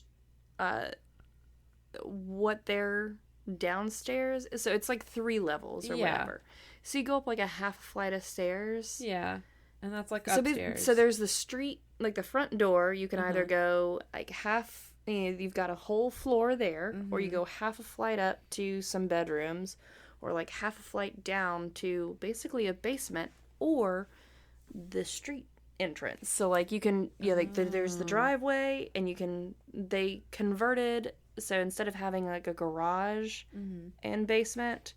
Speaker 2: what they're downstairs... So, it's like 3 levels or whatever. So, you go up like a half flight of stairs.
Speaker 1: Yeah. And that's like upstairs.
Speaker 2: So there's the street, like the front door. You can either go like half, you've got a whole floor there, or you go half a flight up to some bedrooms, or like half a flight down to basically a basement, or the street entrance. So like you can, there's the driveway, and they converted, so instead of having like a garage and basement,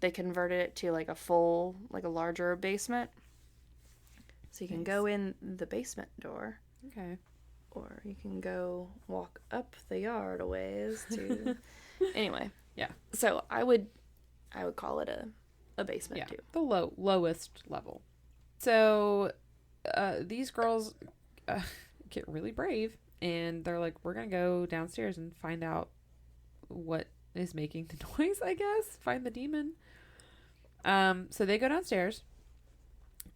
Speaker 2: they converted it to like a larger basement. So you can go in the basement door. Okay. Or you can go walk up the yard a ways to... Anyway. Yeah. So I would call it a basement too.
Speaker 1: The lowest level. So these girls get really brave, and they're like, we're going to go downstairs and find out what is making the noise, I guess. Find the demon. So they go downstairs.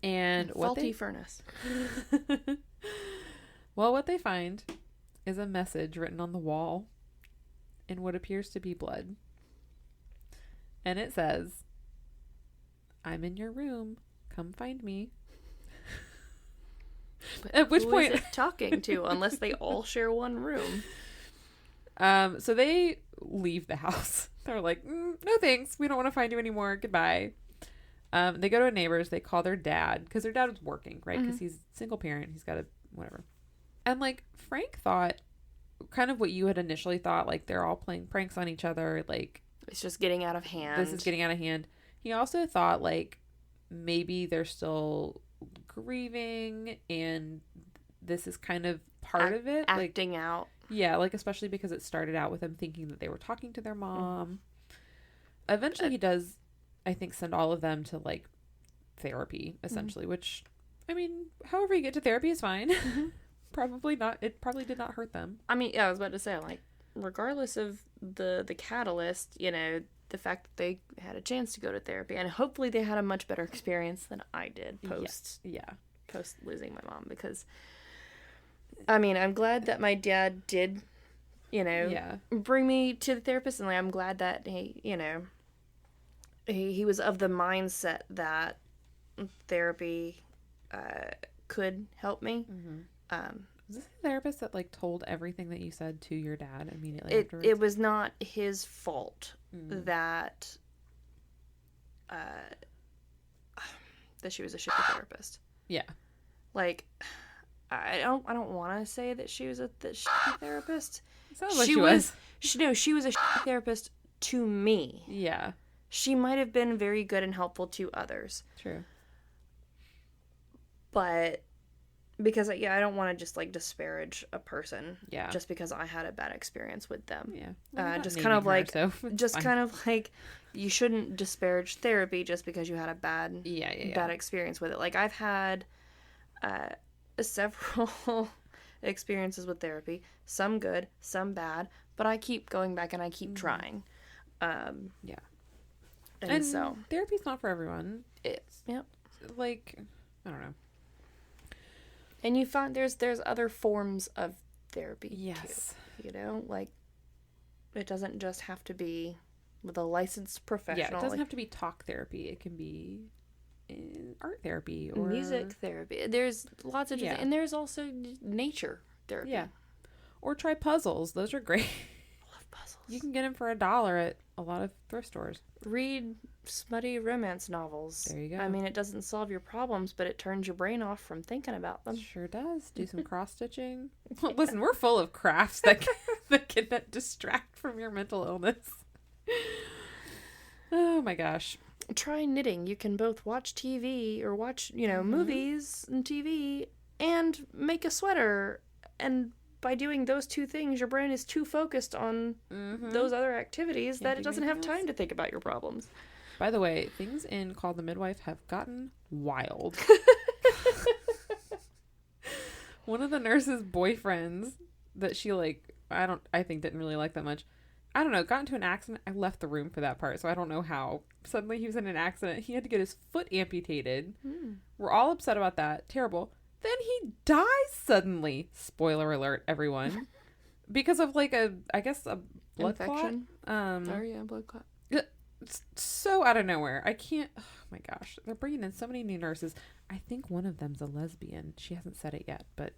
Speaker 1: And
Speaker 2: faulty furnace.
Speaker 1: Well, what they find is a message written on the wall in what appears to be blood. And it says, "I'm in your room. Come find me."
Speaker 2: But
Speaker 1: at which
Speaker 2: who
Speaker 1: point...
Speaker 2: is it talking to, unless they all share one room?
Speaker 1: So they leave the house. They're like, "No thanks. We don't want to find you anymore. Goodbye." They go to a neighbor's. They call their dad because their dad was working, right? Because he's a single parent. He's got a whatever. And like Frank thought kind of what you had initially thought, like they're all playing pranks on each other. Like
Speaker 2: it's just getting out of hand.
Speaker 1: This is getting out of hand. He also thought like maybe they're still grieving and this is kind of part of it.
Speaker 2: Acting out.
Speaker 1: Yeah, like especially because it started out with him thinking that they were talking to their mom. Eventually he does, I think, send all of them to like therapy essentially, which I mean, however you get to therapy is fine. Probably not. It probably did not hurt them.
Speaker 2: I mean, yeah, I was about to say, like, regardless of the catalyst, you know, the fact that they had a chance to go to therapy, and hopefully they had a much better experience than I did post losing my mom, because I mean, I'm glad that my dad did, you know, bring me to the therapist, and like, I'm glad that he, you know, he was of the mindset that therapy could help me.
Speaker 1: Was this a therapist that like told everything that you said to your dad immediately afterwards?
Speaker 2: It was not his fault that that she was a shitty therapist.
Speaker 1: Yeah.
Speaker 2: Like I don't want to say that she was a shitty therapist.
Speaker 1: Sounds like she was.
Speaker 2: She was a shitty therapist to me.
Speaker 1: Yeah.
Speaker 2: She might have been very good and helpful to others.
Speaker 1: True.
Speaker 2: But because, yeah, I don't want to just, like, disparage a person just because I had a bad experience with them.
Speaker 1: Yeah. Well,
Speaker 2: just kind of like,
Speaker 1: fine.
Speaker 2: kind of like, you shouldn't disparage therapy just because you had a bad experience with it. Like, I've had several experiences with therapy, some good, some bad, but I keep going back and I keep trying. And so
Speaker 1: therapy's not for everyone.
Speaker 2: Yep.
Speaker 1: Like, I don't know.
Speaker 2: And you find there's other forms of therapy
Speaker 1: yes
Speaker 2: too, you know, like it doesn't just have to be with a licensed professional.
Speaker 1: Yeah, it doesn't have to be talk therapy. It can be art therapy or
Speaker 2: music therapy. There's lots of different, and there's also nature therapy.
Speaker 1: Yeah, or try puzzles. Those are great.
Speaker 2: I love puzzles.
Speaker 1: You can get them for $1 at a lot of thrift stores.
Speaker 2: Read smutty romance novels.
Speaker 1: There you go.
Speaker 2: I mean, it doesn't solve your problems, but it turns your brain off from thinking about them.
Speaker 1: Sure does. Do some cross stitching. Well, listen, we're full of crafts that can distract from your mental illness. Oh my gosh.
Speaker 2: Try knitting. You can both watch TV or watch, you know, movies and TV and make a sweater. And by doing those two things, your brain is too focused on those other activities that it doesn't have time to think about your problems.
Speaker 1: By the way, things in Called the Midwife have gotten wild. One of the nurse's boyfriends that she, like, I think didn't really like that much. I don't know, got into an accident. I left the room for that part, so I don't know how. Suddenly he was in an accident. He had to get his foot amputated. We're all upset about that. Terrible. Then he dies suddenly. Spoiler alert, everyone. Because of like a blood
Speaker 2: infection.
Speaker 1: Clot.
Speaker 2: Blood clot.
Speaker 1: It's so out of nowhere. I can't. Oh my gosh, they're bringing in so many new nurses. I think one of them's a lesbian. She hasn't said it yet, but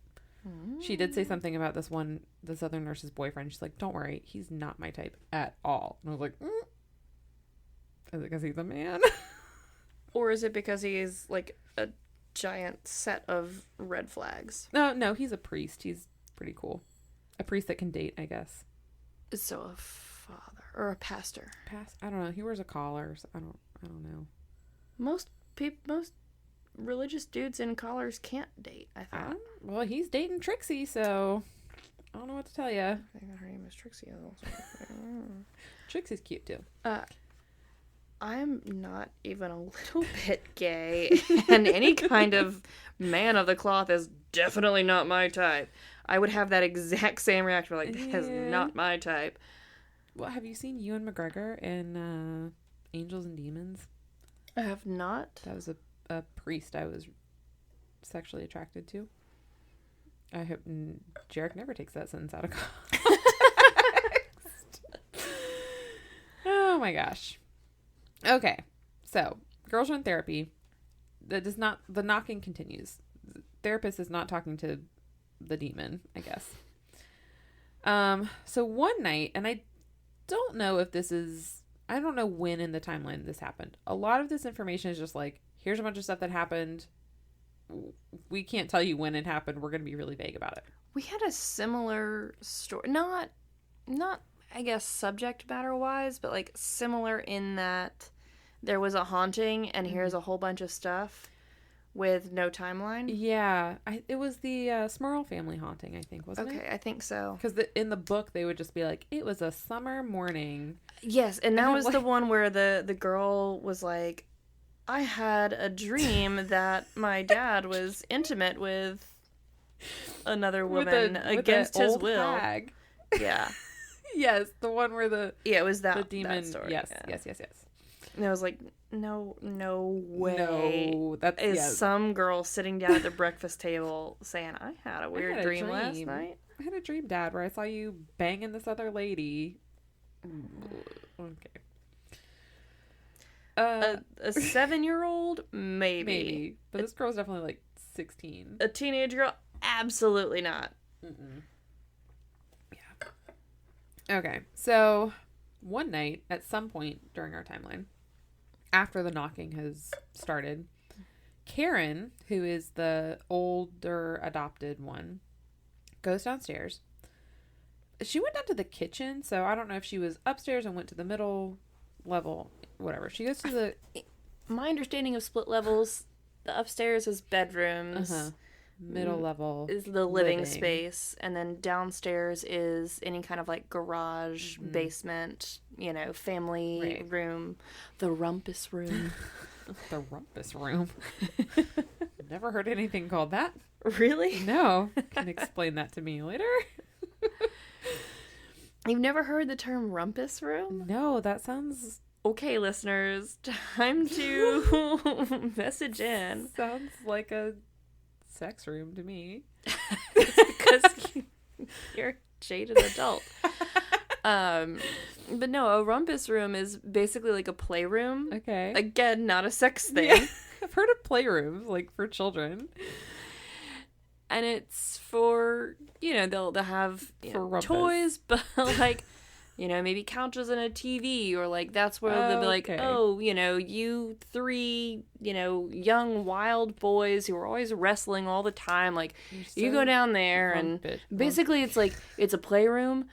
Speaker 1: she did say something about this other nurse's boyfriend. She's like, "Don't worry, he's not my type at all." And I was like, Is it because he's a man?
Speaker 2: Or is it because he's like a giant set of red flags?
Speaker 1: No, he's a priest. He's pretty cool. A priest that can date, I guess.
Speaker 2: So a father or a pastor.
Speaker 1: I don't know. He wears a collar. So I don't know.
Speaker 2: Most religious dudes in collars can't date, I thought.
Speaker 1: Well, he's dating Trixie, so I don't know what to tell you.
Speaker 2: I think her name is Trixie.
Speaker 1: Trixie's cute too.
Speaker 2: I'm not even a little bit gay, and any kind of man of the cloth is definitely not my type. I would have that exact same reaction, like, that is not my type.
Speaker 1: Well, have you seen Ewan McGregor in Angels and Demons?
Speaker 2: I have not.
Speaker 1: That was a priest I was sexually attracted to. I hope Jarek never takes that sentence out of context. Oh my gosh. Okay. So, girls are in therapy. The knocking continues. The therapist is not talking to the demon, I guess. So one night, and I don't know if this is, I don't know when in the timeline this happened. A lot of this information is just like, here's a bunch of stuff that happened. We can't tell you when it happened. We're going to be really vague about it.
Speaker 2: We had a similar story, not I guess subject matter wise, but like similar in that there was a haunting and here's a whole bunch of stuff with no timeline.
Speaker 1: Yeah, it was the Smurl family haunting, I think, wasn't it?
Speaker 2: Okay, I think so.
Speaker 1: Because in the book they would just be like, it was a summer morning.
Speaker 2: Yes, and that was the one where the girl was like, I had a dream that my dad was intimate with another woman against his will.
Speaker 1: Hag.
Speaker 2: Yeah.
Speaker 1: Yes, the one where
Speaker 2: it was the
Speaker 1: demon.
Speaker 2: That story.
Speaker 1: Yes,
Speaker 2: yeah.
Speaker 1: yes.
Speaker 2: And I was like, no way.
Speaker 1: No, that's
Speaker 2: some girl sitting down at the breakfast table saying, I had a weird dream last night.
Speaker 1: I had a dream, Dad, where I saw you banging this other lady. Okay.
Speaker 2: A 7-year-old, maybe.
Speaker 1: But this girl's definitely like 16.
Speaker 2: A teenage girl, absolutely not.
Speaker 1: Yeah. Okay, so one night at some point during our timeline, after the knocking has started, Karen, who is the older adopted one, goes downstairs. She went down to the kitchen, so I don't know if she was upstairs and went to the middle level, whatever. She goes to the...
Speaker 2: My understanding of split levels, the upstairs is bedrooms.
Speaker 1: Middle level
Speaker 2: is the living space, and then downstairs is any kind of like garage, basement, family room, the rumpus room.
Speaker 1: The rumpus room. Never heard anything called that.
Speaker 2: Really?
Speaker 1: No. Can you explain that to me later?
Speaker 2: You've never heard the term rumpus room?
Speaker 1: No, that sounds...
Speaker 2: Okay, listeners, time to message in.
Speaker 1: Sounds like a sex room to me.
Speaker 2: It's because you're a jaded adult. But no, a rumpus room is basically like a playroom.
Speaker 1: Okay.
Speaker 2: Again, not a sex thing.
Speaker 1: Yeah. I've heard of playrooms, like for children.
Speaker 2: And it's for, they'll have
Speaker 1: for
Speaker 2: toys, but like, maybe couches and a TV, or like that's where they'll be like, oh, you three, young wild boys who are always wrestling all the time, like you go down there and basically it's like it's a playroom,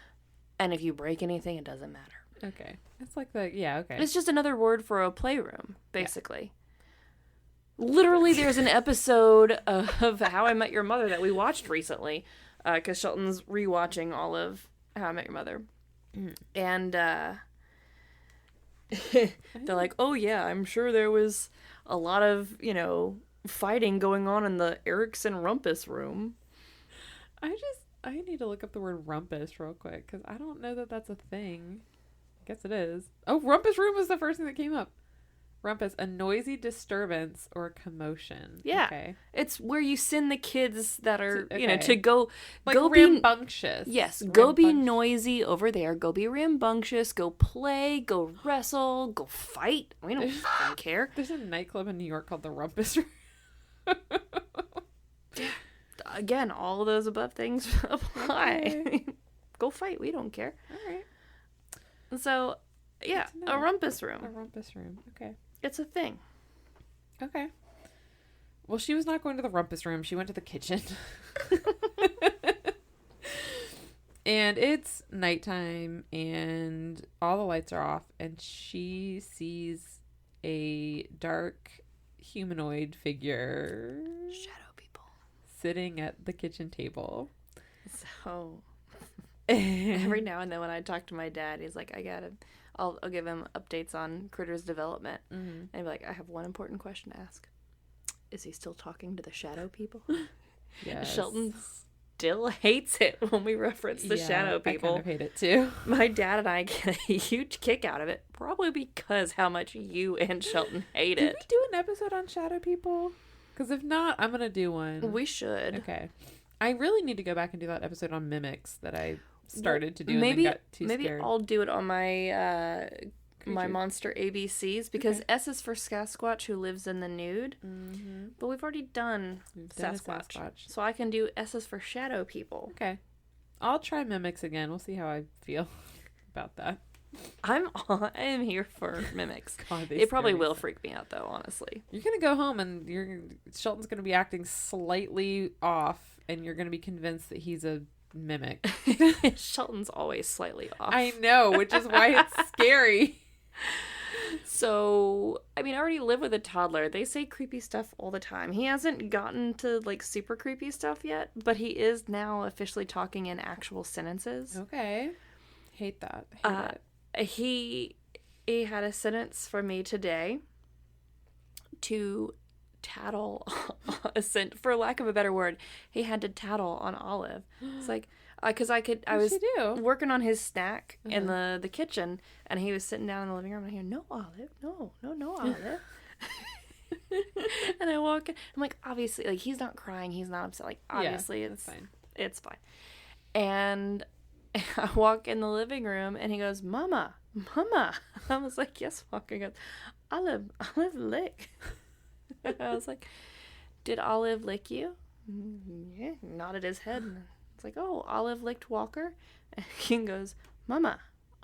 Speaker 2: and if you break anything, it doesn't matter.
Speaker 1: Okay, it's like okay.
Speaker 2: It's just another word for a playroom, basically. Yeah. Literally, there's an episode of How I Met Your Mother that we watched recently, because Shelton's rewatching all of How I Met Your Mother. And they're like, oh yeah, I'm sure there was a lot of, fighting going on in the Erickson rumpus room.
Speaker 1: I need to look up the word rumpus real quick, because I don't know that that's a thing. I guess it is. Oh, rumpus room was the first thing that came up. Rumpus, a noisy disturbance or commotion.
Speaker 2: Yeah.
Speaker 1: Okay.
Speaker 2: It's where you send the kids that are,
Speaker 1: okay.
Speaker 2: To go...
Speaker 1: Like
Speaker 2: go
Speaker 1: rambunctious.
Speaker 2: Yes. Go be noisy over there. Go be rambunctious. Go play. Go wrestle. Go fight. We don't fucking care.
Speaker 1: There's a nightclub in New York called the Rumpus Room.
Speaker 2: Again, all of those above things apply.
Speaker 1: Okay.
Speaker 2: Go fight. We don't care.
Speaker 1: All right.
Speaker 2: So, yeah, a rumpus room.
Speaker 1: A rumpus room. Okay.
Speaker 2: It's a thing.
Speaker 1: Okay. Well, she was not going to the rumpus room. She went to the kitchen. And it's nighttime and all the lights are off, and she sees a dark humanoid figure.
Speaker 2: Shadow people.
Speaker 1: Sitting at the kitchen table.
Speaker 2: So every now and then when I talk to my dad, he's like, I'll give him updates on Critter's development. And I'd be like, I have one important question to ask. Is he still talking to the shadow people?
Speaker 1: Yes.
Speaker 2: Shelton still hates it when we reference the shadow people.
Speaker 1: I kind of hate it too.
Speaker 2: My dad and I get a huge kick out of it, probably because how much you and Shelton hate it.
Speaker 1: Did we do an episode on shadow people? Because if not, I'm going to do one.
Speaker 2: We should.
Speaker 1: Okay. I really need to go back and do that episode on mimics that I started to do and then got too scared.
Speaker 2: Maybe I'll do it on my my monster ABCs, because S is for Sasquatch, who lives in the nude. Mm-hmm. But we've already done Sasquatch. So I can do S is for shadow people.
Speaker 1: Okay. I'll try mimics again. We'll see how I feel about that.
Speaker 2: I am here for mimics. God, it probably will freak me out, though, honestly.
Speaker 1: You're going to go home and Shelton's going to be acting slightly off, and you're going to be convinced that he's a mimic.
Speaker 2: Shelton's always slightly off.
Speaker 1: I know, which is why it's scary.
Speaker 2: So, I mean, I already live with a toddler. They say creepy stuff all the time. He hasn't gotten to, like, super creepy stuff yet, but he is now officially talking in actual sentences.
Speaker 1: Okay. Hate that.
Speaker 2: He had a sentence for me today to tattle, for lack of a better word, he had to tattle on Olive. It's like, because I was working on his snack in the kitchen, and he was sitting down in the living room, and I hear, no, Olive, no, Olive. And I walk in, I'm like, obviously, like, he's not crying, he's not upset, like, obviously, it's fine. It's fine. And I walk in the living room, and he goes, Mama. I was like, yes, Walker. He goes, Olive lick. I was like, did Olive lick you? Yeah, nodded his head. It's like, oh, Olive licked Walker. And he goes, Mama,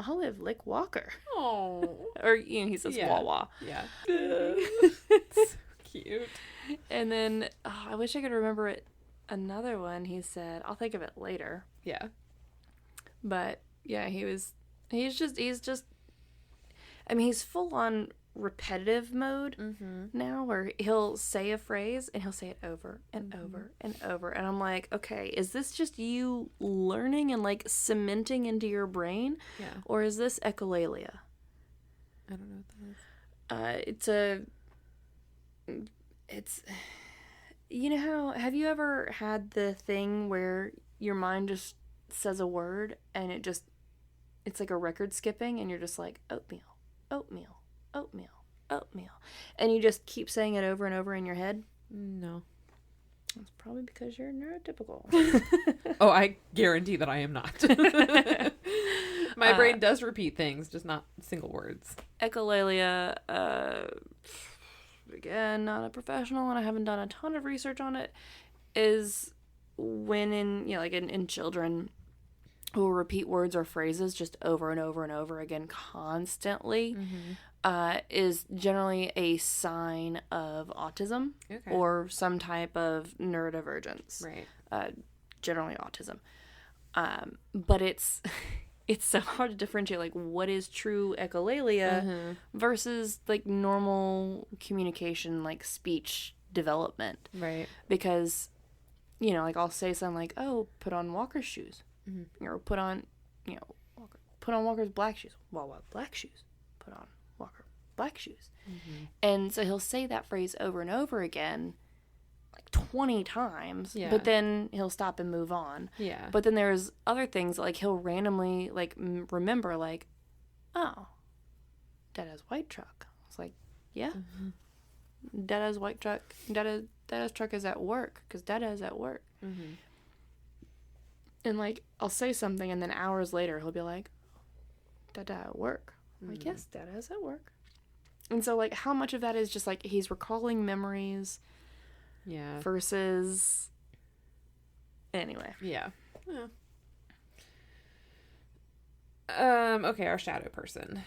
Speaker 2: Olive lick Walker.
Speaker 1: Oh.
Speaker 2: Or, he says Wawa.
Speaker 1: Yeah. So cute. And
Speaker 2: then, I wish I could remember it. Another one, he said, I'll think of it later.
Speaker 1: Yeah.
Speaker 2: But, yeah, he's just, I mean, he's full on repetitive mode now, where he'll say a phrase and he'll say it over and over and over. And I'm like, okay, is this just you learning and, like, cementing into your brain?
Speaker 1: Yeah.
Speaker 2: Or is this echolalia?
Speaker 1: I don't know what that
Speaker 2: is. Have you ever had the thing where your mind just says a word and it's like a record skipping, and you're just like, oatmeal, and you just keep saying it over and over in your head?
Speaker 1: No.
Speaker 2: That's probably because you're neurotypical.
Speaker 1: Oh, I guarantee that I am not. My brain does repeat things, just not single words.
Speaker 2: Echolalia, again, not a professional, and I haven't done a ton of research on it, is when in children who will repeat words or phrases just over and over and over again constantly, is generally a sign of autism or some type of neurodivergence.
Speaker 1: Right.
Speaker 2: Generally autism. But it's so hard to differentiate, like, what is true echolalia versus, like, normal communication, like, speech development.
Speaker 1: Right.
Speaker 2: Because, like, I'll say something like, oh, put on Walker's shoes. Or put on Walker's black shoes. Well, black shoes. Put on Walker black shoes. And so he'll say that phrase over and over again, like 20 times, but then he'll stop and move on.
Speaker 1: Yeah.
Speaker 2: But then there's other things, like, he'll randomly, like, remember, like, oh, Dada's white truck. I was like, yeah. Dada's white truck. Dada's truck is at work, because Dada is at work. And, like, I'll say something, and then hours later, he'll be like, Dada at work. I'm like, yes, Dada is at work. And so, like, how much of that is just, like, he's recalling memories versus... Anyway.
Speaker 1: Yeah. Okay, our shadow person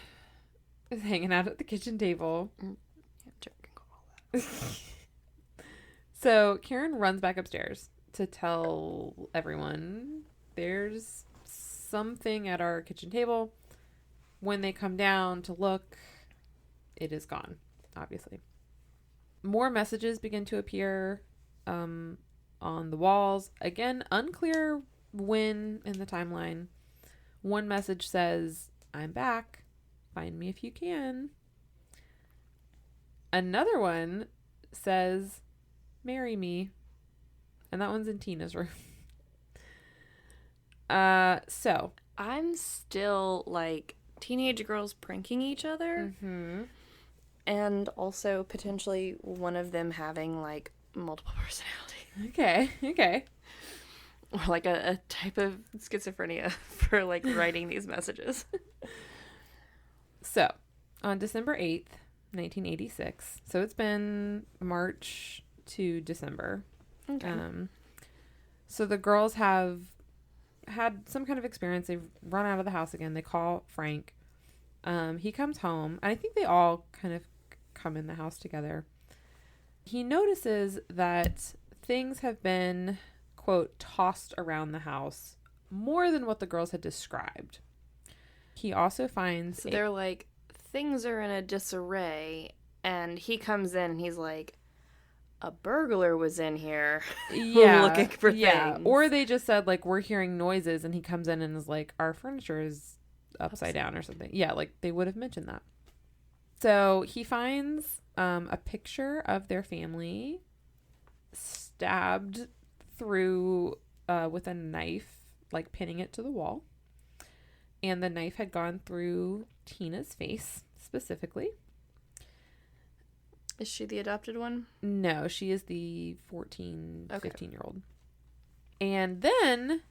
Speaker 1: is hanging out at the kitchen table. So, Karen runs back upstairs to tell everyone there's something at our kitchen table. When they come down to look, it is gone, obviously. More messages begin to appear on the walls. Again, unclear when in the timeline. One message says, I'm back. Find me if you can. Another one says, marry me. And that one's in Tina's room. So
Speaker 2: I'm still, like, teenage girls pranking each other. And also potentially one of them having, like, multiple personality.
Speaker 1: Okay.
Speaker 2: Or, like, a type of schizophrenia for, like, writing these messages.
Speaker 1: So, On December 8th, 1986. So it's been March to December.
Speaker 2: Okay.
Speaker 1: So the girls have had some kind of experience. They've run out of the house again. They call Frank. He comes home. And I think they all kind of come in the house together. He notices that things have been, quote, tossed around the house more than what the girls had described. He also finds...
Speaker 2: So they're like, things are in a disarray, and he comes in and he's like, a burglar was in here looking for things.
Speaker 1: Or they just said, like, we're hearing noises, and he comes in and is like, our furniture is upside down or something. Yeah, like, they would have mentioned that. So he finds a picture of their family stabbed through with a knife, like pinning it to the wall. And the knife had gone through Tina's face specifically.
Speaker 2: Is she the adopted one?
Speaker 1: No, she is the 15-year-old. And then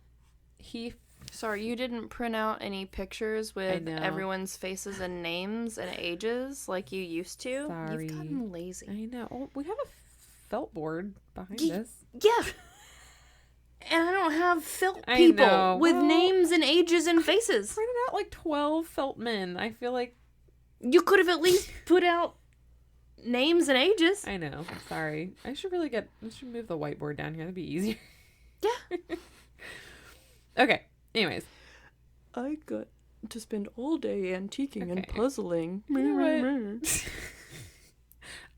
Speaker 1: he...
Speaker 2: Sorry, you didn't print out any pictures with everyone's faces and names and ages like you used to?
Speaker 1: Sorry.
Speaker 2: You've gotten lazy.
Speaker 1: I know. Oh, we have a felt board behind us.
Speaker 2: Yeah. And I don't have felt people with names and ages and faces.
Speaker 1: I printed out like 12 felt men. I feel like...
Speaker 2: You could have at least put out names and ages.
Speaker 1: I know. Sorry. I should move the whiteboard down here. That'd be easier.
Speaker 2: Yeah.
Speaker 1: Okay. Anyways.
Speaker 2: I got to spend all day antiquing and puzzling.
Speaker 1: You know what?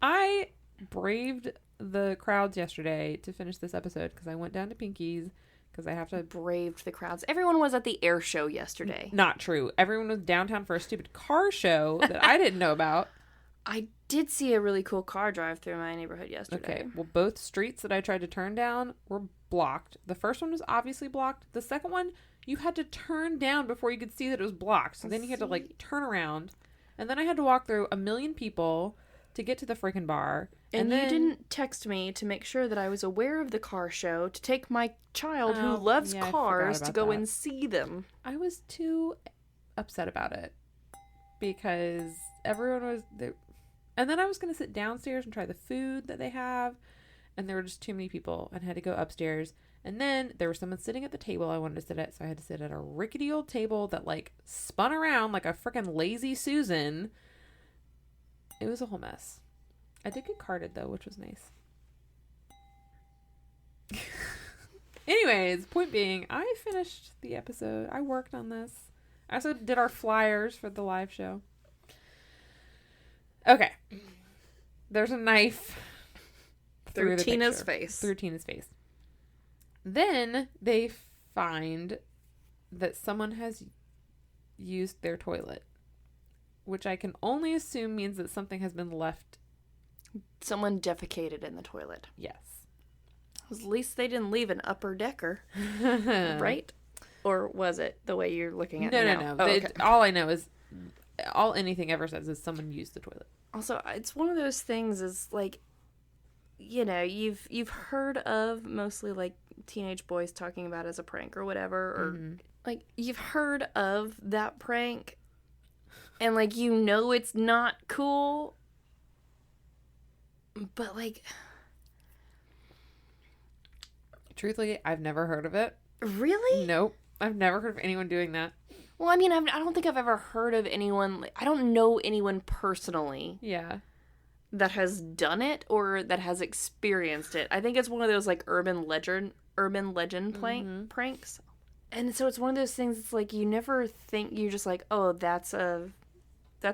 Speaker 1: I braved the crowds yesterday to finish this episode because I went down to Pinky's because I have to...
Speaker 2: Braved the crowds. Everyone was at the air show yesterday.
Speaker 1: Not true. Everyone was downtown for a stupid car show that I didn't know about.
Speaker 2: I did see a really cool car drive through my neighborhood yesterday.
Speaker 1: Okay. Well, both streets that I tried to turn down were blocked. The first one was obviously blocked. The second one, you had to turn down before you could see that it was blocked. So then you had to, like, turn around. And then I had to walk through a million people to get to the freaking bar.
Speaker 2: And then... you didn't text me to make sure that I was aware of the car show to take my child who loves cars to go and see them.
Speaker 1: I was too upset about it because everyone was there. And then I was going to sit downstairs and try the food that they have. And there were just too many people and I had to go upstairs. And then there was someone sitting at the table I wanted to sit at. So I had to sit at a rickety old table that like spun around like a freaking lazy Susan. It was a whole mess. I did get carded though, which was nice. Anyways, point being, I finished the episode. I worked on this. I also did our flyers for the live show. Okay. There's a knife
Speaker 2: through Tina's face.
Speaker 1: Through Tina's face. Then they find that someone has used their toilet, which I can only assume means that something has been left.
Speaker 2: Someone defecated in the toilet.
Speaker 1: Yes.
Speaker 2: At least they didn't leave an upper decker, right? Or was it the way you're looking at it now?
Speaker 1: No. Okay. All I know is, all anything ever says is someone used the toilet.
Speaker 2: Also, it's one of those things is like, you know, you've heard of mostly like teenage boys talking about it as a prank or whatever, or like you've heard of that prank and like, you know, it's not cool, but like,
Speaker 1: truthfully, I've never heard of it.
Speaker 2: Really?
Speaker 1: Nope. I've never heard of anyone doing that.
Speaker 2: Well, I mean, I don't think I've ever heard of anyone, I don't know anyone personally.
Speaker 1: Yeah.
Speaker 2: That has done it or that has experienced it. I think it's one of those like urban legend pranks. And so it's one of those things, it's like you never think, you're just like, oh, that's a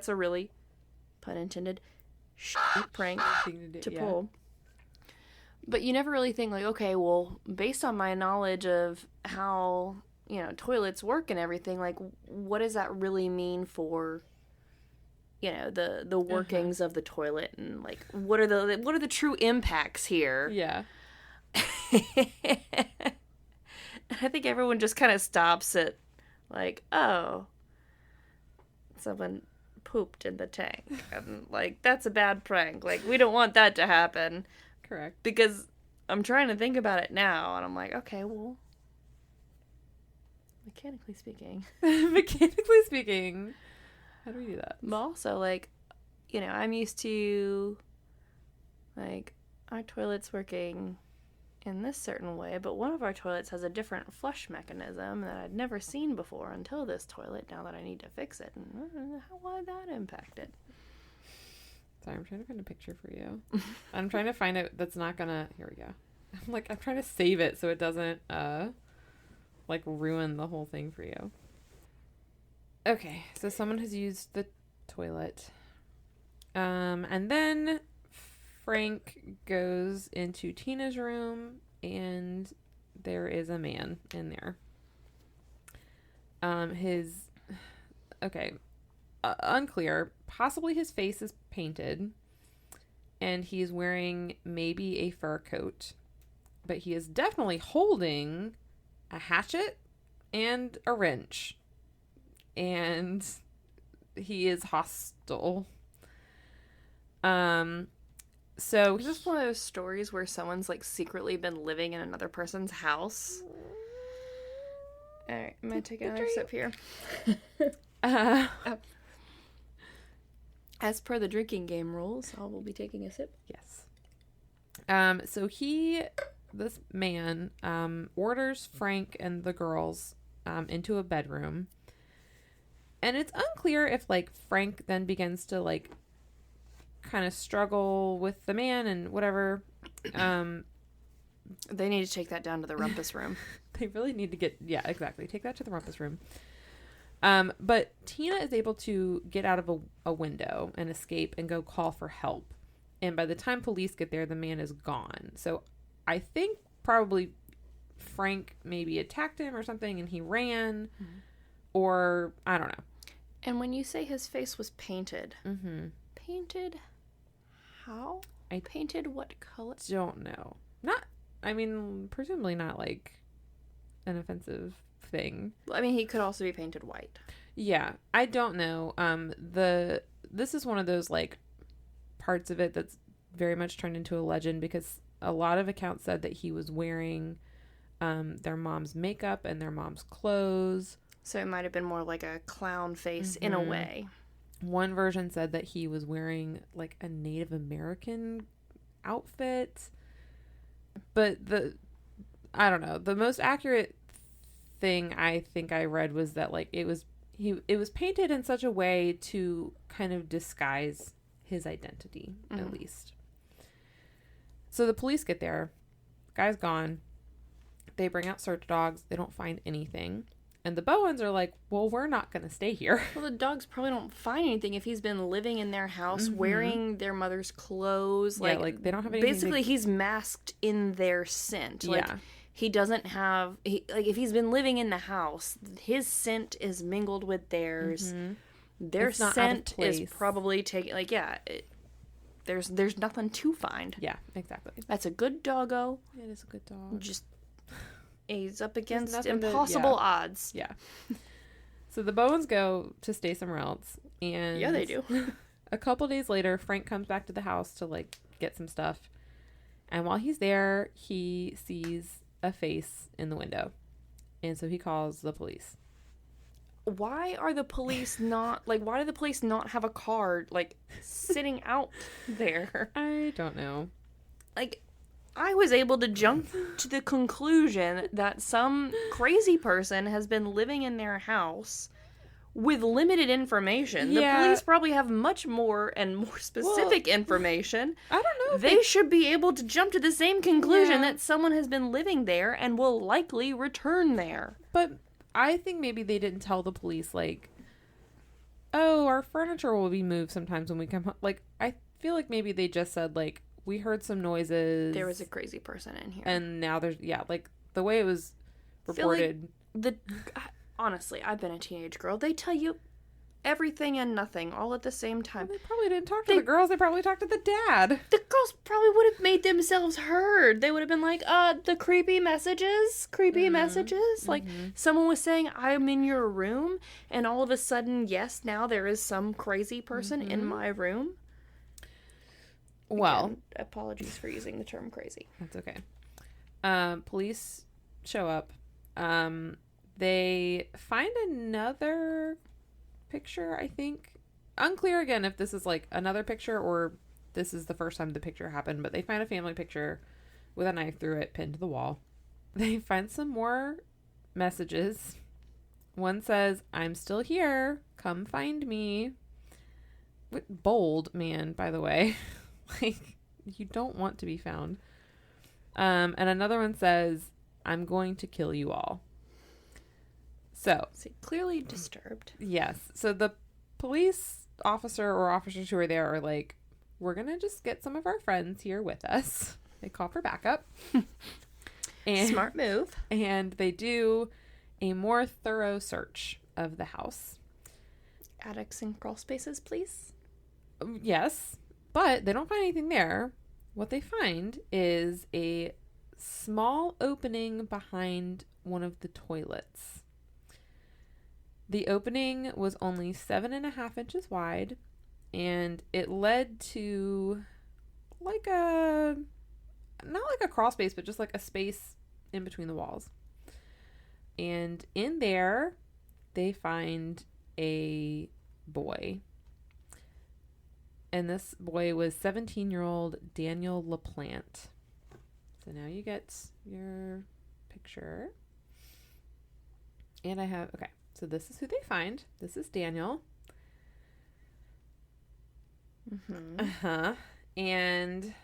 Speaker 2: really, pun intended, shitty prank to pull. But you never really think like, okay, well, based on my knowledge of how, you know, toilets work and everything, like, what does that really mean for, you know, the workings of the toilet, and like, what are the true impacts here?
Speaker 1: Yeah.
Speaker 2: I think everyone just kind of stops at like, oh, someone pooped in the tank, and like, that's a bad prank. Like, we don't want that to happen.
Speaker 1: Correct.
Speaker 2: Because I'm trying to think about it now, and I'm like, okay, well, mechanically speaking,
Speaker 1: How do we do that?
Speaker 2: But also, like, you know, I'm used to, like, our toilet's working in this certain way, but one of our toilets has a different flush mechanism that I'd never seen before until this toilet, now that I need to fix it. And how would that impact it?
Speaker 1: Sorry, I'm trying to find a picture for you. I'm trying to find it that's not gonna... Here we go. I'm trying to save it so it doesn't, like, ruin the whole thing for you. Okay, so someone has used the toilet. And then Frank goes into Tina's room, and there is a man in there. Unclear. Possibly his face is painted, and he's wearing maybe a fur coat, but he is definitely holding a hatchet and a wrench, and he is hostile. So
Speaker 2: is this one of those stories where someone's like secretly been living in another person's house? All right, I'm gonna take another sip here. As per the drinking game rules, I will be taking a sip.
Speaker 1: Yes. So this man, orders Frank and the girls, into a bedroom, and it's unclear if, like, Frank then begins to, like, kind of struggle with the man and whatever.
Speaker 2: They need to take that down to the rumpus room.
Speaker 1: They really need to take that to the rumpus room. But Tina is able to get out of a window and escape and go call for help. And by the time police get there, the man is gone. So I think probably Frank maybe attacked him or something and he ran, or I don't know.
Speaker 2: And when you say his face was painted, painted how? Painted what color?
Speaker 1: Don't know. Presumably not like an offensive thing.
Speaker 2: I mean, he could also be painted white.
Speaker 1: Yeah, I don't know. This is one of those, like, parts of it that's very much turned into a legend, because a lot of accounts said that he was wearing their mom's makeup and their mom's clothes.
Speaker 2: So it might have been more like a clown face in a way.
Speaker 1: One version said that he was wearing, like, a Native American outfit. But I don't know. The most accurate thing I think I read was that, like, it was painted in such a way to kind of disguise his identity, at least. So the police get there. Guy's gone. They bring out search dogs. They don't find anything. And the Bowens are like, well, we're not going to stay here.
Speaker 2: Well, the dogs probably don't find anything if he's been living in their house, wearing their mother's clothes.
Speaker 1: Yeah, like they don't have anything.
Speaker 2: Basically, he's masked in their scent. Like, he doesn't have... if he's been living in the house, his scent is mingled with theirs. Their scent is probably taken... Like, there's nothing to find.
Speaker 1: Yeah, exactly.
Speaker 2: That's a good doggo.
Speaker 1: It is a good dog.
Speaker 2: Just... He's up against impossible odds.
Speaker 1: Yeah. So the Bowens go to stay somewhere else. And
Speaker 2: yeah, they do.
Speaker 1: A couple days later, Frank comes back to the house to, like, get some stuff. And while he's there, he sees a face in the window. And so he calls the police.
Speaker 2: Why are the police not... Like, why do the police not have a car, like, sitting out there?
Speaker 1: I don't know.
Speaker 2: Like... I was able to jump to the conclusion that some crazy person has been living in their house with limited information.
Speaker 1: Yeah.
Speaker 2: The police probably have much more and more specific information.
Speaker 1: I don't know.
Speaker 2: They should be able to jump to the same conclusion that someone has been living there and will likely return there.
Speaker 1: But I think maybe they didn't tell the police, like, oh, our furniture will be moved sometimes when we come home. Like, I feel like maybe they just said, like, we heard some noises.
Speaker 2: There was a crazy person in here.
Speaker 1: And now there's, like, the way it was reported.
Speaker 2: Honestly, I've been a teenage girl. They tell you everything and nothing all at the same time.
Speaker 1: Well, they probably didn't talk to the girls. They probably talked to the dad.
Speaker 2: The girls probably would have made themselves heard. They would have been like, the creepy messages. Like, someone was saying, I'm in your room. And all of a sudden, yes, now there is some crazy person in my room.
Speaker 1: Well,
Speaker 2: again, apologies for using the term crazy.
Speaker 1: That's okay. Police show up. They find another picture, I think, unclear again if this is like another picture or this is the first time the picture happened, but they find a family picture with a knife through it pinned to the wall. They find some more messages. One says, "I'm still here. Come find me." Bold, man, by the way. Like, you don't want to be found. And another one says, "I'm going to kill you all." So,
Speaker 2: clearly disturbed.
Speaker 1: Yes. So the police officer or officers who are there are like, "We're going to just get some of our friends here with us." They call for backup. And,
Speaker 2: smart move.
Speaker 1: And they do a more thorough search of the house.
Speaker 2: Attics and crawl spaces, please.
Speaker 1: Yes, but they don't find anything there. What they find is a small opening behind one of the toilets. The opening was only 7.5 inches wide, and it led to like a, not like a crawl space, but just like a space in between the walls. And in there, they find a boy. And this boy was 17-year-old Daniel LaPlante. So now you get your picture. And I have, okay, so this is who they find. This is Daniel.
Speaker 2: Mm-hmm.
Speaker 1: And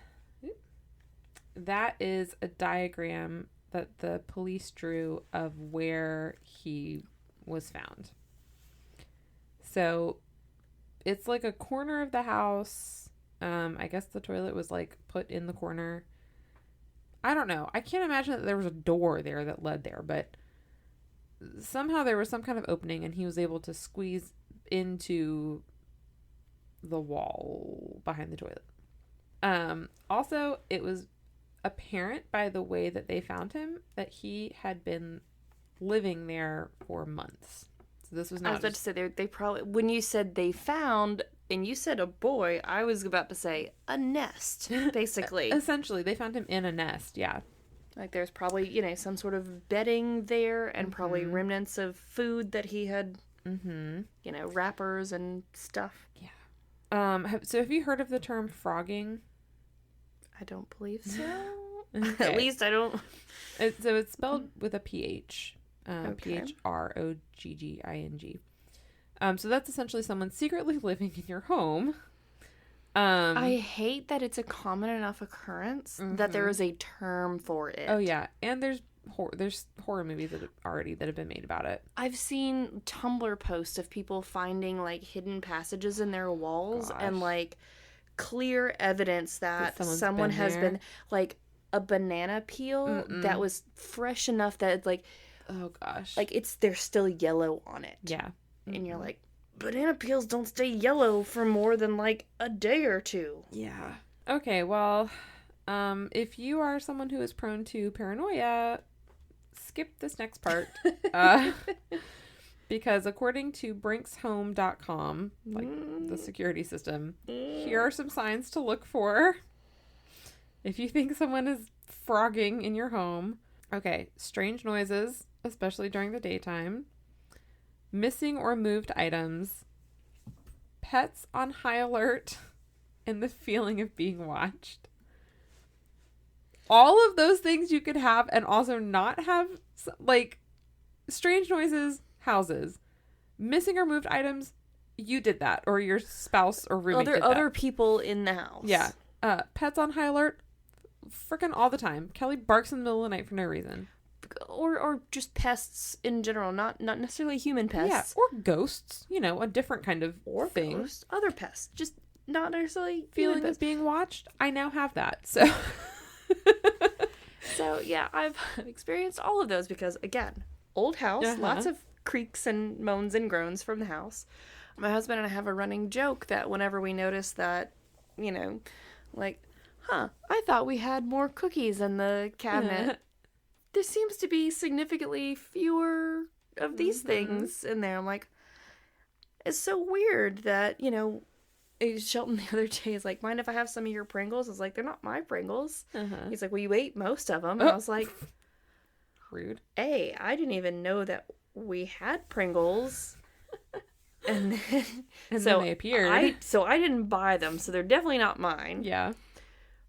Speaker 1: that is a diagram that the police drew of where he was found. So it's like a corner of the house. I guess the toilet was like put in the corner. I don't know. I can't imagine that there was a door there that led there, but somehow there was some kind of opening and he was able to squeeze into the wall behind the toilet. Also, it was apparent by the way that they found him that he had been living there for months. So this was not.
Speaker 2: I was about to say they probably, when you said they found and you said a boy, I was about to say a nest, basically.
Speaker 1: Essentially, they found him in a nest. Yeah.
Speaker 2: Like there's probably, some sort of bedding there and probably remnants of food that he had, wrappers and stuff.
Speaker 1: Yeah. So have you heard of the term frogging?
Speaker 2: I don't believe so.
Speaker 1: Okay.
Speaker 2: At least I don't.
Speaker 1: So it's spelled with a PH.
Speaker 2: Okay.
Speaker 1: PHROGGING. So that's essentially someone secretly living in your home.
Speaker 2: I hate that it's a common enough occurrence that there is a term for it.
Speaker 1: Oh yeah, and there's horror movies that have been made about it.
Speaker 2: I've seen Tumblr posts of people finding like hidden passages in their walls and like clear evidence that someone has been like a banana peel that was fresh enough that like,
Speaker 1: oh gosh,
Speaker 2: like there's still yellow on it.
Speaker 1: Yeah.
Speaker 2: And you're like, banana peels don't stay yellow for more than like a day or two.
Speaker 1: Yeah. Okay, well, if you are someone who is prone to paranoia, skip this next part. Because according to brinkshome.com, like the security system, here are some signs to look for if you think someone is frogging in your home. Okay, strange noises, especially during the daytime. Missing or moved items. Pets on high alert. And the feeling of being watched. All of those things you could have and also not have, like, strange noises, houses. Missing or moved items, you did that. Or your spouse or roommate did that.
Speaker 2: Other people in the house.
Speaker 1: Yeah. Pets on high alert, freaking all the time. Kelly barks in the middle of the night for no reason.
Speaker 2: Or just pests in general, not necessarily human pests.
Speaker 1: Yeah, or ghosts, a different kind of thing.
Speaker 2: Ghosts, other pests, just not necessarily
Speaker 1: feeling of being watched. I now have that, so.
Speaker 2: So yeah, I've experienced all of those because again, old house, lots of creaks and moans and groans from the house. My husband and I have a running joke that whenever we notice that, like, I thought we had more cookies in the cabinet. There seems to be significantly fewer of these things in there. I'm like, it's so weird that, Shelton the other day is like, mind if I have some of your Pringles? I was like, they're not my Pringles. He's like, well, you ate most of them. And I was like,
Speaker 1: rude.
Speaker 2: I didn't even know that we had Pringles. And then,
Speaker 1: and then they appeared.
Speaker 2: So I didn't buy them, so they're definitely not mine.
Speaker 1: Yeah.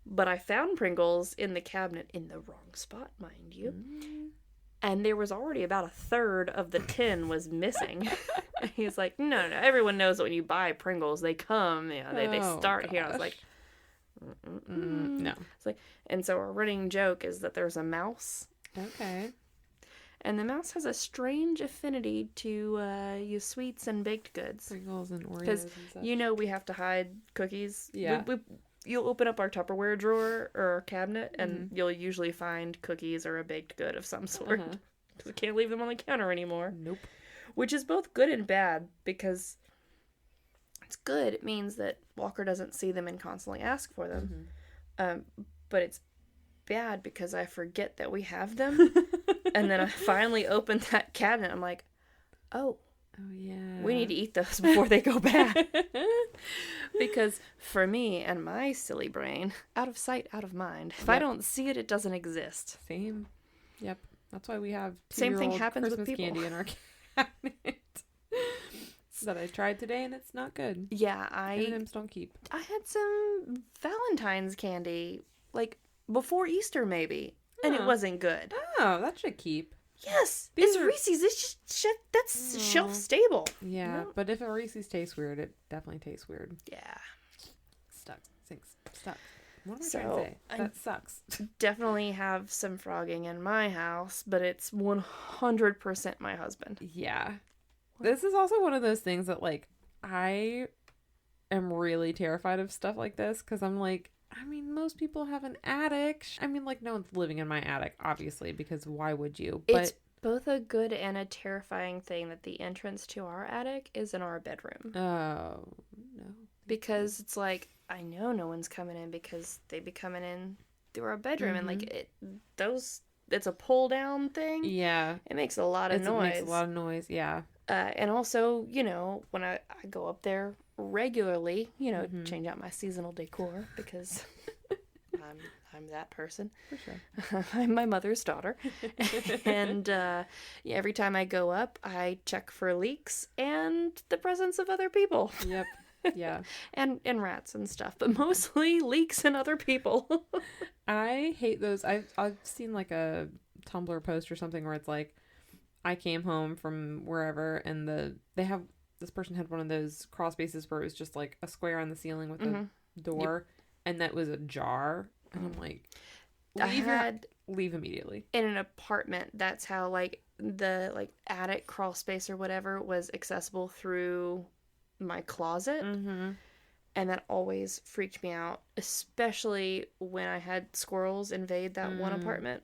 Speaker 2: But I found Pringles in the cabinet in the wrong spot, mind you. And there was already about a third of the tin was missing. He's like, no, everyone knows that when you buy Pringles, they come, they start here. I was like,
Speaker 1: no.
Speaker 2: It's like, and so our running joke is that there's a mouse.
Speaker 1: Okay.
Speaker 2: And the mouse has a strange affinity to use sweets and baked goods.
Speaker 1: Pringles and Oreos
Speaker 2: because
Speaker 1: and such.
Speaker 2: we have to hide cookies.
Speaker 1: Yeah.
Speaker 2: You'll open up our Tupperware drawer or our cabinet, and you'll usually find cookies or a baked good of some sort. Because we can't leave them on the counter anymore.
Speaker 1: Nope.
Speaker 2: Which is both good and bad, because it's good. It means that Walker doesn't see them and constantly ask for them. But it's bad because I forget that we have them. And then I finally opened that cabinet. I'm like, oh yeah, we need to eat those before they go bad. Because for me and my silly brain, out of sight, out of mind. If I don't see it, it doesn't exist.
Speaker 1: Same. Yep. That's why we have
Speaker 2: same thing happens
Speaker 1: Christmas
Speaker 2: with people.
Speaker 1: candy in our cabinet that I tried today, and it's not good.
Speaker 2: Yeah,
Speaker 1: M&Ms don't keep.
Speaker 2: I had some Valentine's candy like before Easter maybe, and it wasn't good.
Speaker 1: Oh, that should keep.
Speaker 2: Yes, it's Reese's. It's just that's shelf stable.
Speaker 1: Yeah, but if a Reese's tastes weird, it definitely tastes weird.
Speaker 2: Yeah.
Speaker 1: Stuck. What am I trying to say? That sucks.
Speaker 2: Definitely have some frogging in my house, but it's 100% my husband.
Speaker 1: Yeah. This is also one of those things that, like, I am really terrified of stuff like this, because I'm like, I mean, most people have an attic. I mean, like, no one's living in my attic, obviously, because why would you? But
Speaker 2: it's both a good and a terrifying thing that the entrance to our attic is in our bedroom.
Speaker 1: Oh, no.
Speaker 2: Because it's like, I know no one's coming in because they'd be coming in through our bedroom, and like it's a pull down thing.
Speaker 1: Yeah,
Speaker 2: it makes a lot of noise.
Speaker 1: It makes a lot of noise. Yeah,
Speaker 2: and also, when I go up there regularly, change out my seasonal decor because I'm that person.
Speaker 1: For sure,
Speaker 2: I'm my mother's daughter, and every time I go up, I check for leaks and the presence of other people.
Speaker 1: Yep. Yeah.
Speaker 2: and rats and stuff, but mostly leaks and other people.
Speaker 1: I hate those. I've seen like a Tumblr post or something where it's like, I came home from wherever and this person had one of those crawl spaces where it was just like a square on the ceiling with a door, and that was ajar, and I'm like, leave immediately.
Speaker 2: In an apartment, that's how like the attic crawl space or whatever was accessible through my closet, and that always freaked me out, especially when I had squirrels invade that one apartment.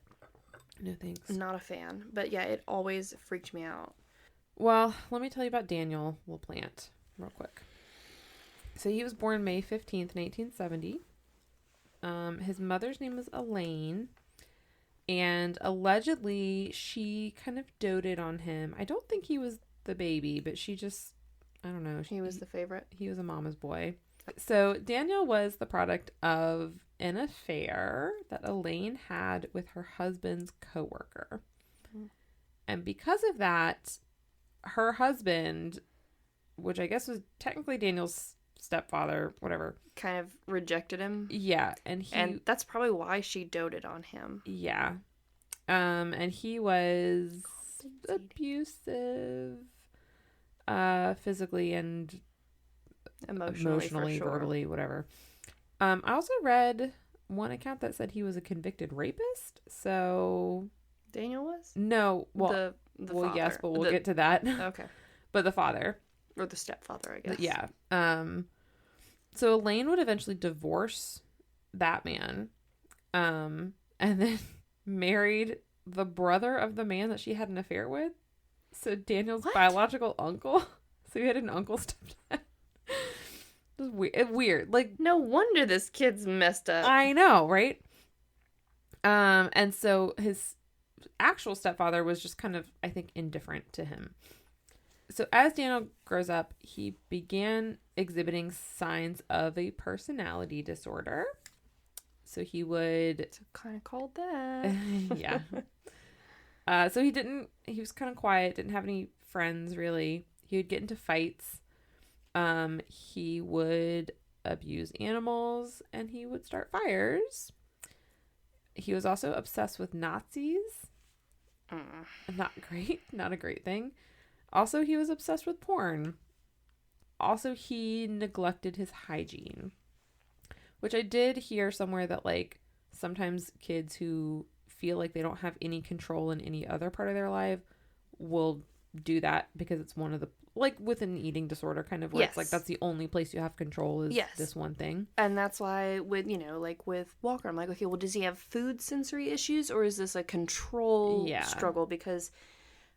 Speaker 1: No thanks.
Speaker 2: Not a fan, but yeah, it always freaked me out.
Speaker 1: Well, let me tell you about Daniel LaPlante real quick. So he was born May 15th, 1970. His mother's name was Elaine, and allegedly she kind of doted on him. I don't think he was the baby, but she just, I don't know.
Speaker 2: He was the favorite.
Speaker 1: He was a mama's boy. So Daniel was the product of an affair that Elaine had with her husband's coworker. And because of that, her husband, which I guess was technically Daniel's stepfather, whatever,
Speaker 2: kind of rejected him.
Speaker 1: Yeah.
Speaker 2: And that's probably why she doted on him.
Speaker 1: Yeah. And he was abusive, physically and emotionally,
Speaker 2: for sure.
Speaker 1: verbally, whatever. I also read one account that said he was a convicted rapist. So
Speaker 2: Daniel was?
Speaker 1: No, well,
Speaker 2: the father.
Speaker 1: Yes, but we'll get to that.
Speaker 2: Okay.
Speaker 1: But the father,
Speaker 2: or the stepfather, I guess.
Speaker 1: Yeah. So Elaine would eventually divorce that man, and then married the brother of the man that she had an affair with. So Daniel's biological uncle. So he had an uncle stepdad. It was weird. Like,
Speaker 2: no wonder this kid's messed up.
Speaker 1: I know, right? And so his actual stepfather was just kind of, I think, indifferent to him. So as Daniel grows up, he began exhibiting signs of a personality disorder. So he would...
Speaker 2: It's kind of called that.
Speaker 1: Yeah. So he was kind of quiet, didn't have any friends, really. He would get into fights. He would abuse animals and he would start fires. He was also obsessed with Nazis. Not great. Not a great thing. Also, he was obsessed with porn. Also, he neglected his hygiene. Which I did hear somewhere that, like, sometimes kids who feel like they don't have any control in any other part of their life will do that because it's one of the, like, with an eating disorder kind of where it's like that's the only place you have control is this one thing.
Speaker 2: And that's why with, you know, like with Walker, I'm like, okay, well, does he have food sensory issues or is this a control struggle? Because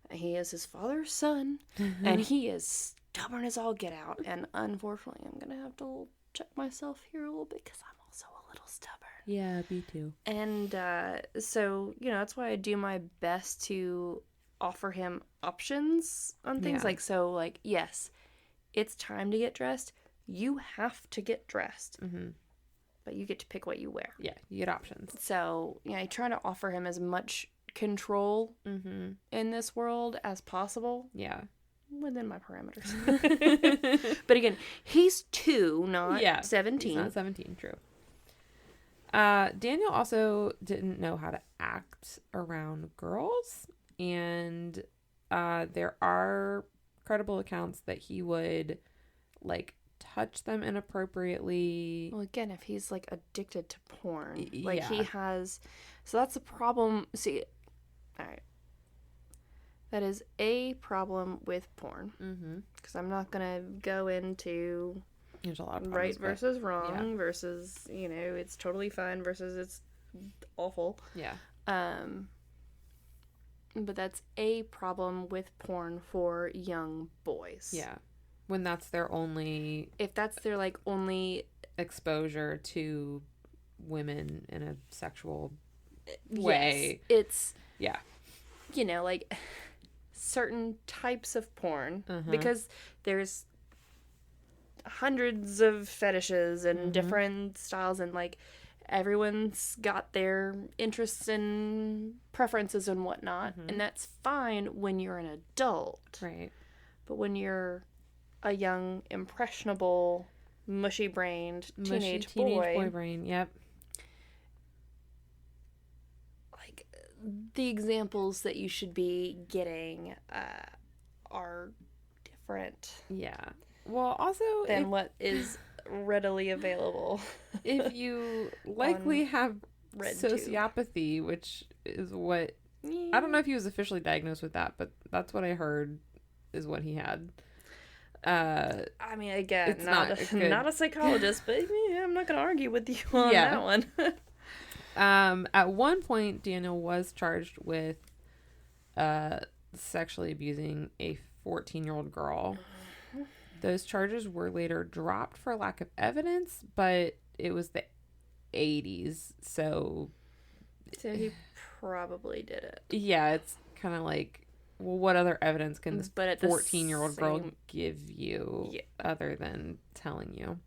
Speaker 2: he is his father's son and he is stubborn as all get out. And unfortunately, I'm going to have to check myself here a little bit because I'm also a little stubborn.
Speaker 1: Yeah, me too.
Speaker 2: And so, you know, that's why I do my best to offer him options on things. Like, so, like, yes, it's time to get dressed. You have to get dressed. But you get to pick what you wear.
Speaker 1: Yeah, you get options.
Speaker 2: So, you know, I try to offer him as much control in this world as possible.
Speaker 1: Yeah.
Speaker 2: Within my parameters. But again, he's 2, not 17.
Speaker 1: He's not 17, true. Daniel also didn't know how to act around girls. And there are credible accounts that he would, like, touch them inappropriately.
Speaker 2: Well, again, if he's, like, addicted to porn. Like, he has... So that's a problem. See, all right. That is a problem with porn. Because I'm not going to go into
Speaker 1: there's a lot of
Speaker 2: right versus wrong versus, you know, it's totally fine versus it's awful.
Speaker 1: Yeah.
Speaker 2: But that's a problem with porn for young boys.
Speaker 1: Yeah. When that's their only...
Speaker 2: If that's their, like, only...
Speaker 1: exposure to women in a sexual way.
Speaker 2: Yes, it's...
Speaker 1: Yeah.
Speaker 2: You know, like... certain types of porn because there's hundreds of fetishes and different styles and like everyone's got their interests and preferences and whatnot and that's fine when you're an adult,
Speaker 1: right?
Speaker 2: But when you're a young impressionable mushy-brained teenage boy
Speaker 1: brain, yep.
Speaker 2: The examples that you should be getting are different.
Speaker 1: Yeah. Well, also...
Speaker 2: than what is readily available.
Speaker 1: If you likely have sociopathy, which is what... I don't know if he was officially diagnosed with that, but that's what I heard is what he had.
Speaker 2: I mean, again, not a psychologist, but yeah, I'm not going to argue with you on that one.
Speaker 1: At one point, Daniel was charged with sexually abusing a 14-year-old girl. Those charges were later dropped for lack of evidence, but it was the 80s, so
Speaker 2: he probably did it.
Speaker 1: Yeah, it's kind of like, well, what other evidence can this 14-year-old girl give you other than telling you?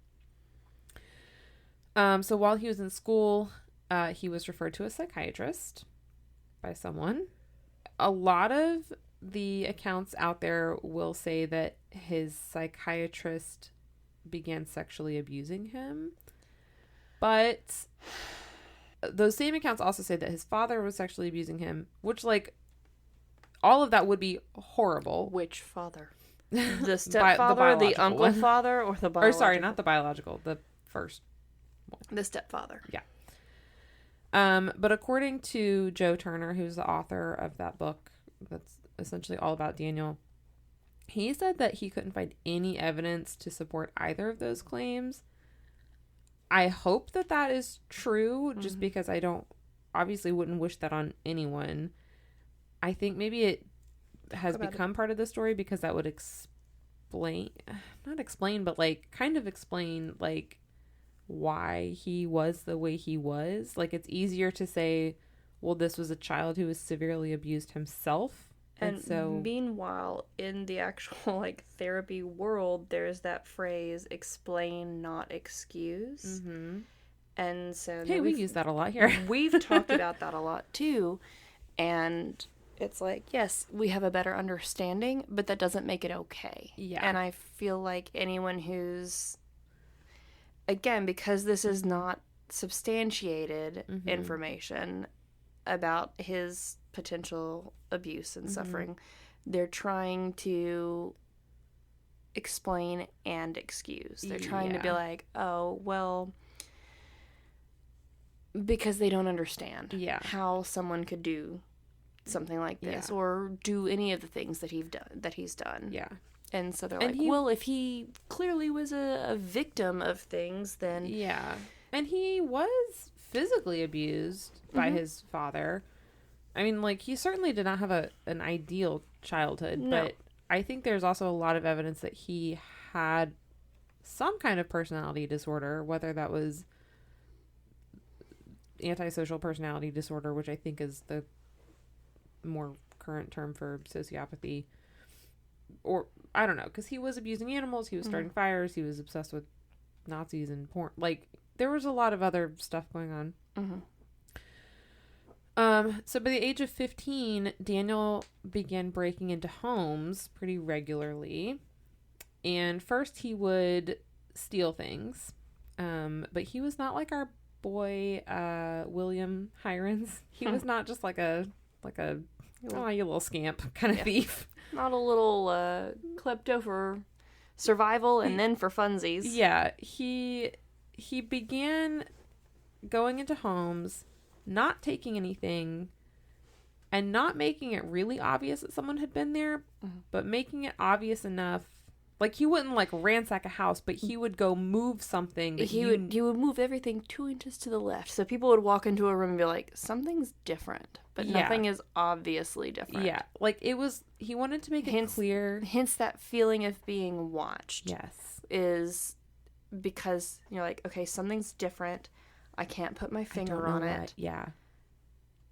Speaker 1: So while he was in school... he was referred to a psychiatrist by someone. A lot of the accounts out there will say that his psychiatrist began sexually abusing him. But those same accounts also say that his father was sexually abusing him, which, like, all of that would be horrible.
Speaker 2: Which father? The stepfather, the uncle father, or the biological?
Speaker 1: Or sorry, not the biological, the first one.
Speaker 2: The stepfather.
Speaker 1: Yeah. But according to Joe Turner, who's the author of that book that's essentially all about Daniel, he said that he couldn't find any evidence to support either of those claims. I hope that that is true, just because I obviously wouldn't wish that on anyone. I think maybe it has become part of the story because that would not explain, but like kind of explain like why he was the way he was. Like, it's easier to say, well, this was a child who was severely abused himself. And so
Speaker 2: meanwhile, in the actual like therapy world, there's that phrase, explain, not excuse. And so
Speaker 1: hey, we use that a lot here.
Speaker 2: We've talked about that a lot too. And it's like, yes, we have a better understanding, but that doesn't make it okay.
Speaker 1: Yeah.
Speaker 2: And I feel like anyone who's, again, because this is not substantiated information about his potential abuse and suffering, they're trying to explain and excuse. They're trying to be like, oh, well, because they don't understand how someone could do something like this or do any of the things that he's done.
Speaker 1: Yeah.
Speaker 2: And so they're like, well, if he clearly was a victim of things, then...
Speaker 1: Yeah. And he was physically abused by his father. I mean, like, he certainly did not have an ideal childhood, but I think there's also a lot of evidence that he had some kind of personality disorder, whether that was antisocial personality disorder, which I think is the more current term for sociopathy, or I don't know, because he was abusing animals, he was starting fires, he was obsessed with Nazis and porn. Like, there was a lot of other stuff going on. So by the age of 15, Daniel began breaking into homes pretty regularly, and first he would steal things, but he was not like our boy William Hirons. He was not just like a oh, you little scamp kind of thief.
Speaker 2: Not a little klepto for survival and then for funsies.
Speaker 1: Yeah, he began going into homes, not taking anything, and not making it really obvious that someone had been there, but making it obvious enough. Like, he wouldn't, like, ransack a house, but he would go move something.
Speaker 2: He would move everything 2 inches to the left. So people would walk into a room and be like, something's different. But nothing is obviously different.
Speaker 1: Yeah. Like, he wanted to make it clear.
Speaker 2: Hence that feeling of being watched.
Speaker 1: Yes.
Speaker 2: Is because you're like, okay, something's different. I can't put my finger on it.
Speaker 1: Yeah.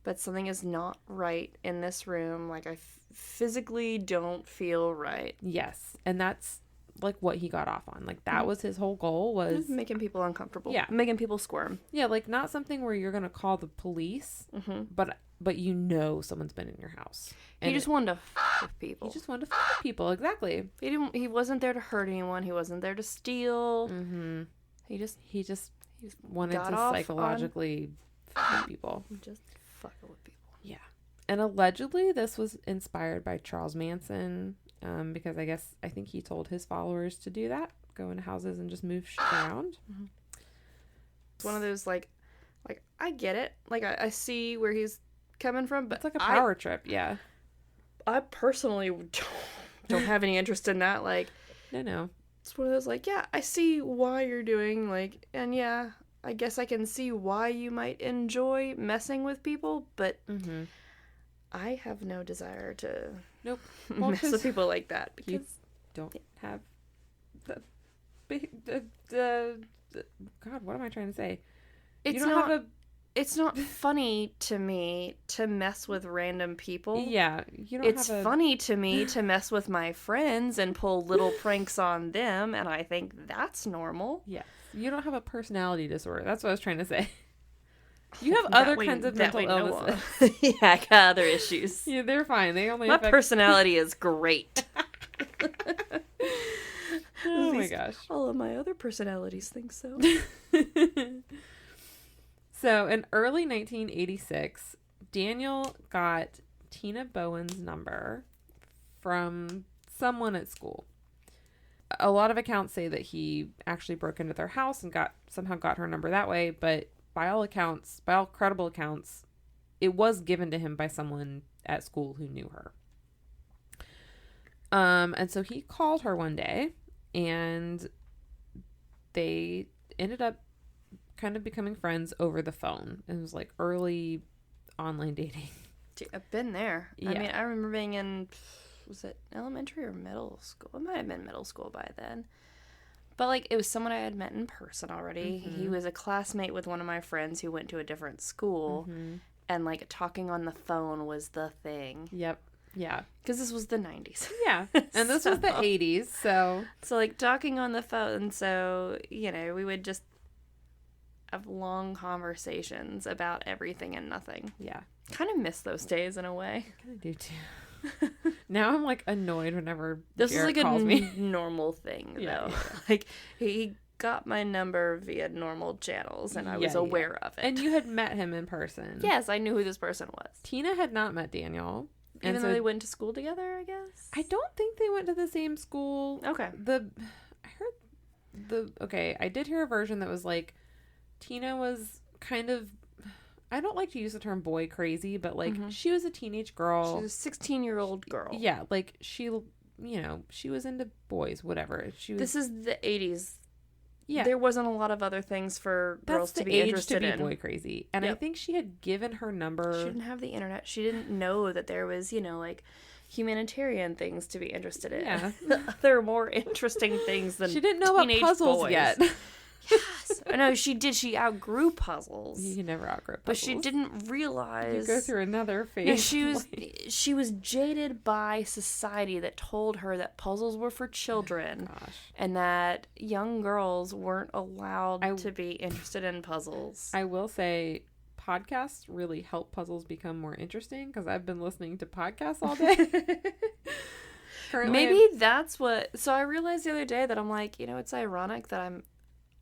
Speaker 2: But something is not right in this room. Like, I physically don't feel right.
Speaker 1: Yes. And that's, like, what he got off on. Like, that was his whole goal, was
Speaker 2: making people uncomfortable.
Speaker 1: Yeah.
Speaker 2: Making people squirm.
Speaker 1: Yeah, like, not something where you're going to call the police, but you know someone's been in your house. And
Speaker 2: he just wanted to f*** with people.
Speaker 1: He just wanted to f*** with people, exactly.
Speaker 2: He wasn't there to hurt anyone. He wasn't there to steal. He just
Speaker 1: wanted to psychologically f*** with people.
Speaker 2: Just fucking with people.
Speaker 1: Yeah. And allegedly this was inspired by Charles Manson, because I think he told his followers to do that, go into houses and just move shit around.
Speaker 2: It's one of those, like I get it. Like, I see where he's coming from, but
Speaker 1: it's like a power trip. Yeah.
Speaker 2: I personally don't have any interest in that. Like,
Speaker 1: no.
Speaker 2: It's one of those, like, yeah, I see why you're doing, like, and yeah, I guess I can see why you might enjoy messing with people, but I have no desire to mess with people like that, because
Speaker 1: you don't have the God, what am I trying to say?
Speaker 2: It's not funny to me to mess with random people.
Speaker 1: Yeah,
Speaker 2: it's funny to me to mess with my friends and pull little pranks on them, and I think that's normal.
Speaker 1: Yeah, you don't have a personality disorder. That's what I was trying to say. You have other kinds of mental illnesses.
Speaker 2: Yeah, I got other issues.
Speaker 1: Yeah, they're fine. They only
Speaker 2: my personality is great.
Speaker 1: Oh my gosh.
Speaker 2: All of my other personalities think so.
Speaker 1: So in early 1986, Daniel got Tina Bowen's number from someone at school. A lot of accounts say that he actually broke into their house and somehow got her number that way, but by all credible accounts, it was given to him by someone at school who knew her. And so he called her one day, and they ended up kind of becoming friends over the phone. It was like early online dating.
Speaker 2: Dude, I've been there.
Speaker 1: Yeah.
Speaker 2: I mean, I remember being in, was it elementary or middle school? It might have been middle school by then. But, like, it was someone I had met in person already. He was a classmate with one of my friends who went to a different school. And, like, talking on the phone was the thing.
Speaker 1: Yep. Yeah.
Speaker 2: Because this was the 90s.
Speaker 1: Yeah. And this was the 80s, so.
Speaker 2: So, like, talking on the phone. So, we would just have long conversations about everything and nothing.
Speaker 1: Yeah.
Speaker 2: Kind of miss those days in a way.
Speaker 1: I kind of do too. Now I'm like annoyed whenever
Speaker 2: this
Speaker 1: Garrett
Speaker 2: is like
Speaker 1: calls
Speaker 2: a
Speaker 1: me.
Speaker 2: normal thing, though.
Speaker 1: Yeah.
Speaker 2: Like, he got my number via normal channels, and I was aware of it.
Speaker 1: And you had met him in person.
Speaker 2: Yes, I knew who this person was.
Speaker 1: Tina had not met Daniel.
Speaker 2: Even though they went to school together, I guess?
Speaker 1: I don't think they went to the same school.
Speaker 2: Okay.
Speaker 1: I did hear a version that was like, Tina was kind of, I don't like to use the term boy crazy, but like, she was a teenage girl.
Speaker 2: She was a 16-year-old girl.
Speaker 1: Yeah, like, she was into boys, whatever.
Speaker 2: This is the 80s.
Speaker 1: Yeah.
Speaker 2: There wasn't a lot of other things for girls to be interested in.
Speaker 1: That's the age to be boy crazy. And I think she had given her number.
Speaker 2: She didn't have the internet. She didn't know that there was, like, humanitarian things to be interested in.
Speaker 1: Yeah.
Speaker 2: There are more interesting things than
Speaker 1: she didn't know about puzzles
Speaker 2: boys.
Speaker 1: Yet.
Speaker 2: Yes. No, she did. She outgrew puzzles.
Speaker 1: You never outgrew puzzles.
Speaker 2: But she didn't realize.
Speaker 1: You go through another phase.
Speaker 2: No, she was jaded by society that told her that puzzles were for children.
Speaker 1: Gosh.
Speaker 2: And that young girls weren't allowed to be interested in puzzles.
Speaker 1: I will say podcasts really help puzzles become more interesting because I've been listening to podcasts all day.
Speaker 2: Maybe that's what. So I realized the other day that I'm like, it's ironic that I'm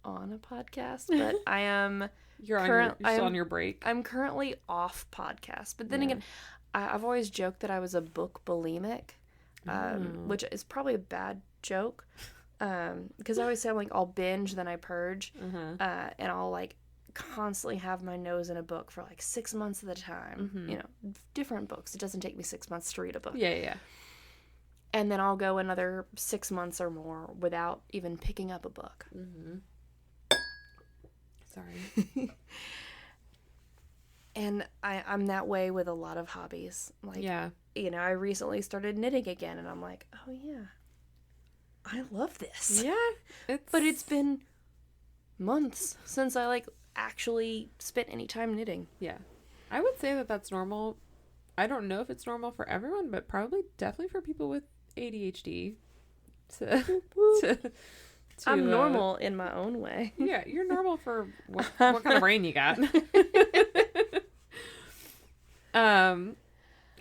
Speaker 2: on a podcast, but I am.
Speaker 1: You're still on your break.
Speaker 2: I'm currently off podcast, but then again, I've always joked that I was a book bulimic, which is probably a bad joke, because I always say I'm like, I'll binge, then I purge, and I'll like constantly have my nose in a book for like 6 months at a time. Different books. It doesn't take me 6 months to read a book.
Speaker 1: Yeah.
Speaker 2: And then I'll go another 6 months or more without even picking up a book.
Speaker 1: Sorry.
Speaker 2: And I'm that way with a lot of hobbies. Like, I recently started knitting again, and I'm like, oh yeah, I love this.
Speaker 1: Yeah.
Speaker 2: But it's been months since I like actually spent any time knitting.
Speaker 1: Yeah. I would say that that's normal. I don't know if it's normal for everyone, but probably definitely for people with ADHD.
Speaker 2: I'm normal in my own way.
Speaker 1: Yeah, you're normal for what kind of brain you got.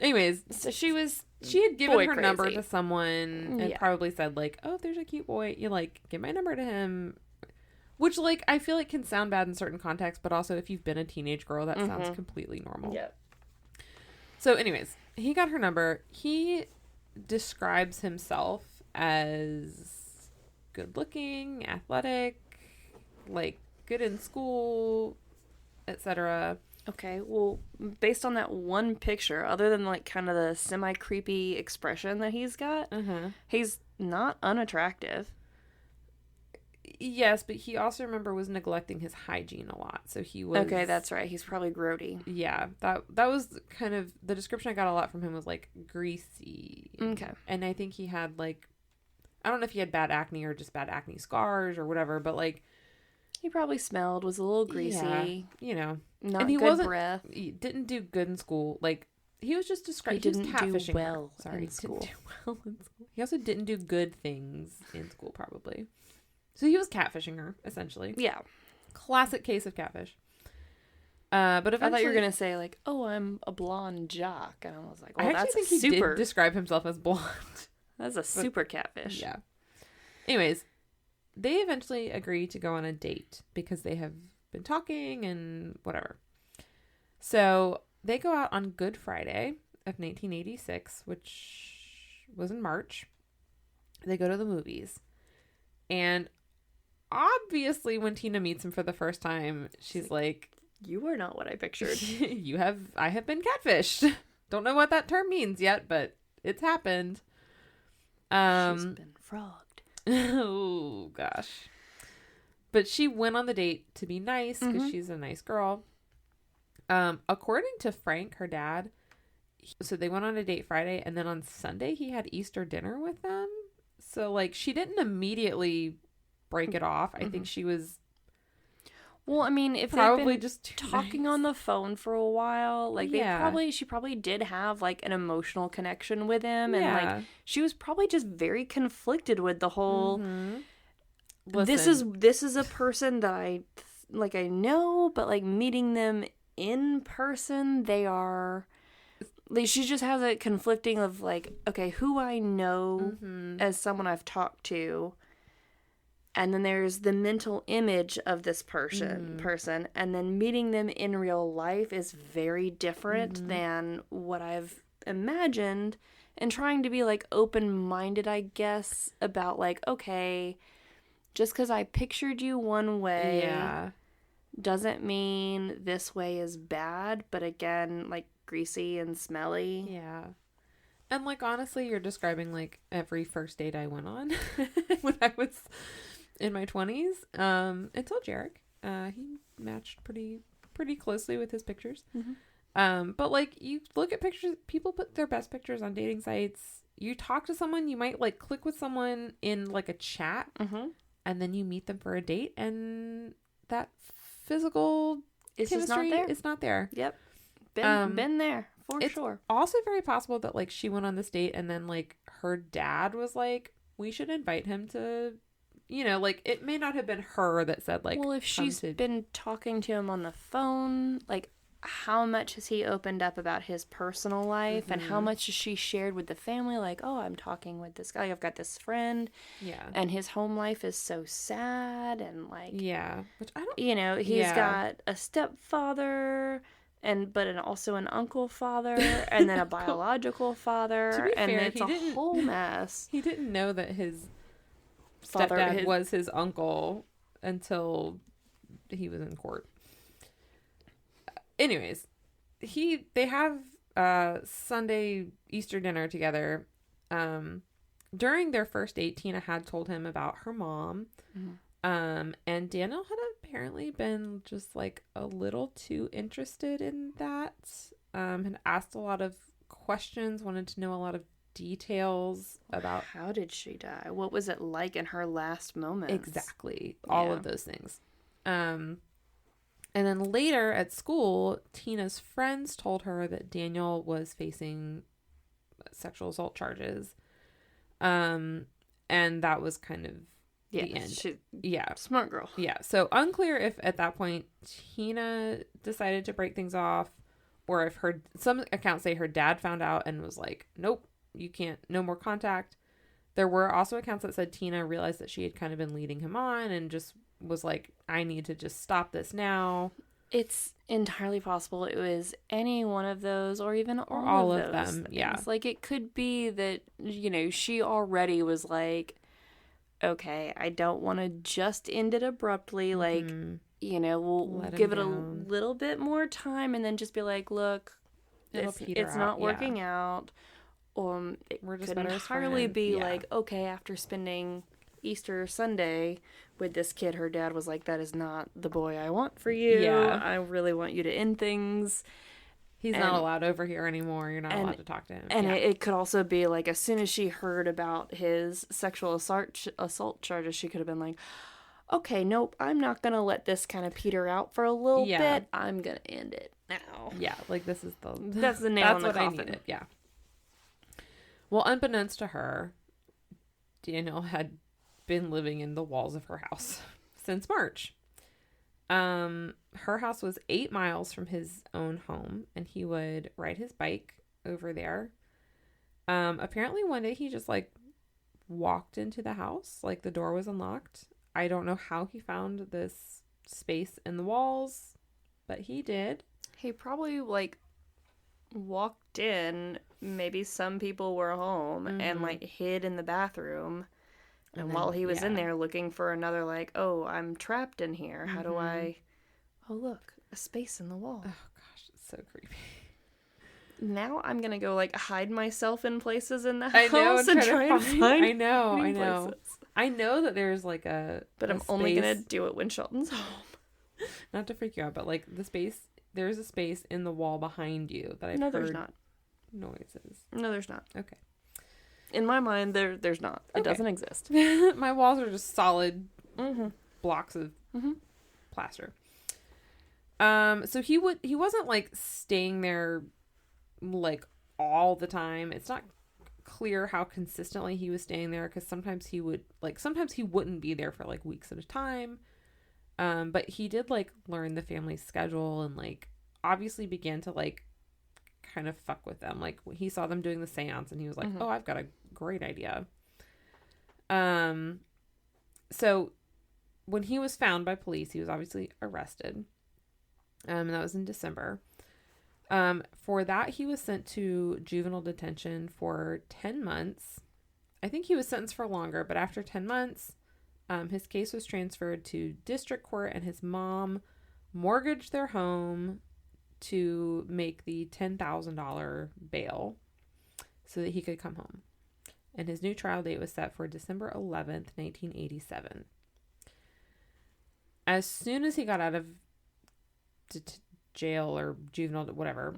Speaker 1: Anyways, so she had given her number to someone and probably said like, oh, if there's a cute boy, you like give my number to him. Which like I feel like can sound bad in certain contexts, but also if you've been a teenage girl, that sounds completely normal.
Speaker 2: Yeah.
Speaker 1: So anyways, he got her number. He describes himself as good looking, athletic, like good in school, etc.
Speaker 2: Okay, well, based on that one picture, other than like kind of the semi-creepy expression that he's got, he's not unattractive.
Speaker 1: Yes, but he also, remember, was neglecting his hygiene a lot. So he was...
Speaker 2: Okay, that's right. He's probably grody.
Speaker 1: Yeah, that was kind of... The description I got a lot from him was, like, greasy.
Speaker 2: Okay.
Speaker 1: And I think he had, like... I don't know if he had bad acne or just bad acne scars or whatever, but, like...
Speaker 2: He probably smelled, was a little greasy.
Speaker 1: Yeah,
Speaker 2: Not
Speaker 1: and he
Speaker 2: good breath.
Speaker 1: He didn't do good in school. Like, he was just describing...
Speaker 2: He didn't do well
Speaker 1: in school. He also didn't do good things in school, probably. So he was catfishing her, essentially.
Speaker 2: Yeah.
Speaker 1: Classic case of catfish. But eventually...
Speaker 2: I thought you were going to say, like, oh, I'm a blonde jock. And I was like, well,
Speaker 1: I actually think he did describe himself as blonde.
Speaker 2: That's a super catfish.
Speaker 1: Yeah. Anyways, they eventually agree to go on a date because they have been talking and whatever. So they go out on Good Friday of 1986, which was in March. They go to the movies. And... obviously, when Tina meets him for the first time, she's like,
Speaker 2: you are not what I pictured.
Speaker 1: I have been catfished. Don't know what that term means yet, but it's happened.
Speaker 2: She's been frogged.
Speaker 1: Oh, gosh. But she went on the date to be nice because she's a nice girl. According to Frank, her dad, so they went on a date Friday, and then on Sunday, he had Easter dinner with them. So, like, she didn't immediately... break it off. I think she was...
Speaker 2: Well, I mean, if
Speaker 1: probably
Speaker 2: they've been
Speaker 1: just
Speaker 2: talking on the phone for a while, like she probably did have like an emotional connection with him, and like she was probably just very conflicted with the whole. This is a person that I know, but like meeting them in person, they are... Like, she just has a conflicting of, like, okay, who I know as someone I've talked to, and then there's the mental image of this person, and then meeting them in real life is very different than what I've imagined, and trying to be, like, open-minded, I guess, about, like, okay, just because I pictured you one way doesn't mean this way is bad, but again, like, greasy and smelly.
Speaker 1: Yeah. And, like, honestly, you're describing, like, every first date I went on when I was in my 20s, until Jarek. He matched pretty closely with his pictures. But, like, you look at pictures, people put their best pictures on dating sites. You talk to someone, you might, like, click with someone in, like, a chat, and then you meet them for a date, and that physical
Speaker 2: It's just not there.
Speaker 1: It's not there.
Speaker 2: Yep. Been there for sure.
Speaker 1: It's also very possible that, like, she went on this date and then, like, her dad was like, we should invite him to, you know, like, it may not have been her that said, like,
Speaker 2: well, if she's been talking to him on the phone, like, how much has he opened up about his personal life and how much has she shared with the family? Like, oh, I'm talking with this guy. I've got this friend. Yeah. And his home life is so sad. And, like,
Speaker 1: yeah, which I don't,
Speaker 2: you know, he's got a stepfather but also an uncle father and then a biological father. To be fair, it's a whole mess.
Speaker 1: He didn't know that his stepdad was his uncle until he was in court. Anyways, they have Sunday Easter dinner together. During their first date, Tina had told him about her mom. And Daniel had apparently been just, like, a little too interested in that. Had asked a lot of questions, wanted to know a lot of details about...
Speaker 2: How did she die? What was it like in her last moments?
Speaker 1: Exactly. All of those things. And then later at school, Tina's friends told her that Daniel was facing sexual assault charges. And that was kind of the end.
Speaker 2: Smart girl.
Speaker 1: Yeah. So unclear if at that point Tina decided to break things off, or if some accounts say her dad found out and was like, nope, you can't, no more contact. There were also accounts that said Tina realized that she had kind of been leading him on and just was like, I need to just stop this now.
Speaker 2: It's entirely possible it was any one of those, or even all of them. Things. Yeah. Like, it could be that, you know, she already was like, okay, I don't want to just end it abruptly. Like, you know, we'll give it a little bit more time and then just be like, look, it's not working out. It could entirely be like, okay, after spending Easter Sunday with this kid, her dad was like, that is not the boy I want for you. Yeah. I really want you to end things.
Speaker 1: He's not allowed over here anymore. You're not allowed to talk to him.
Speaker 2: And it could also be like, as soon as she heard about his sexual assault charges, she could have been like, okay, nope, I'm not going to let this kind of peter out for a little bit. I'm going to end it now.
Speaker 1: Yeah, like this is
Speaker 2: that's the nail in the coffin. I needed.
Speaker 1: Yeah. Well, unbeknownst to her, Daniel had been living in the walls of her house since March. Her house was 8 miles from his own home, and he would ride his bike over there. Apparently one day he just, like, walked into the house, like the door was unlocked. I don't know how he found this space in the walls, but he did.
Speaker 2: He probably, like, walked in, maybe some people were home, and, like, hid in the bathroom. And then, while he was in there looking for another, like, oh, I'm trapped in here. How do I... Oh, look, a space in the wall.
Speaker 1: Oh, gosh, it's so creepy.
Speaker 2: Now I'm going to go, like, hide myself in places in the house and try to find
Speaker 1: I know. Places. I know that there's, like,
Speaker 2: But I'm only going to do it when Shelton's home.
Speaker 1: Not to freak you out, but, like, there's a space in the wall behind you that I've heard
Speaker 2: there's not.
Speaker 1: Noises.
Speaker 2: No, there's not.
Speaker 1: Okay.
Speaker 2: In my mind, there's not. It doesn't exist.
Speaker 1: My walls are just solid blocks of plaster. So he wasn't, like, staying there, like, all the time. It's not clear how consistently he was staying there, because sometimes he wouldn't be there for, like, weeks at a time. But he did, like, learn the family's schedule and, like, obviously began to like kind of fuck with them. Like he saw them doing the seance and he was like, oh, I've got a great idea. So when he was found by police, he was obviously arrested. And that was in December. For that, he was sent to juvenile detention for 10 months. I think he was sentenced for longer, but after 10 months, his case was transferred to district court, and his mom mortgaged their home to make the $10,000 bail so that he could come home. And his new trial date was set for December 11th, 1987. As soon as he got out of jail or juvenile, whatever,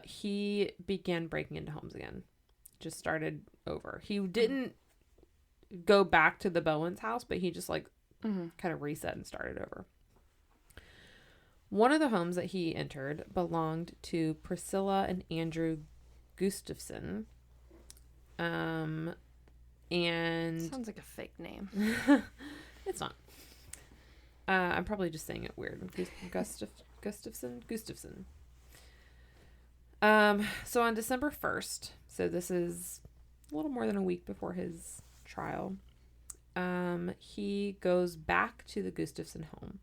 Speaker 1: he began breaking into homes again. Just started over. He didn't go back to the Bowen's house, but he just like kind of reset and started over. One of the homes that he entered belonged to Priscilla and Andrew Gustafson. And
Speaker 2: sounds like a fake name.
Speaker 1: It's not. I'm probably just saying it weird. Gustafson. So on December 1st, so this is a little more than a week before his trial, he goes back to the Gustafson home.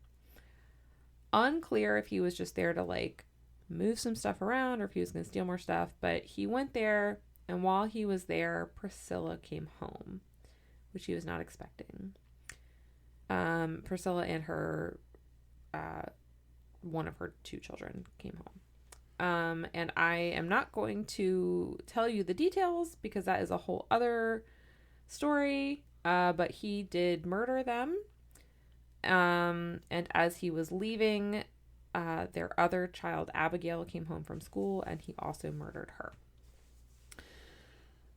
Speaker 1: Unclear if he was just there to like move some stuff around or if he was going to steal more stuff, but he went there, and while he was there, Priscilla came home, which he was not expecting. Priscilla and her, one of her 2 children came home. And I am not going to tell you the details because that is a whole other story. But he did murder them. And as he was leaving, their other child, Abigail, came home from school, and he also murdered her.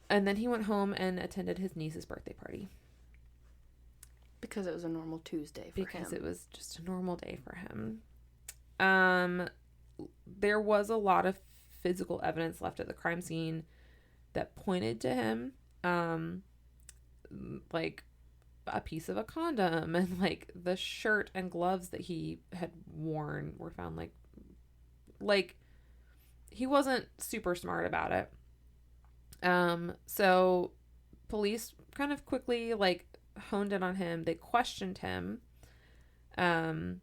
Speaker 1: And then he went home and attended his niece's birthday party.
Speaker 2: Because it was a normal Tuesday for him.
Speaker 1: Because it was just a normal day for him. There was a lot of physical evidence left at the crime scene that pointed to him. Like a piece of a condom and like the shirt and gloves that he had worn were found. Like he wasn't super smart about it. So police kind of quickly like honed in on him. They questioned him. And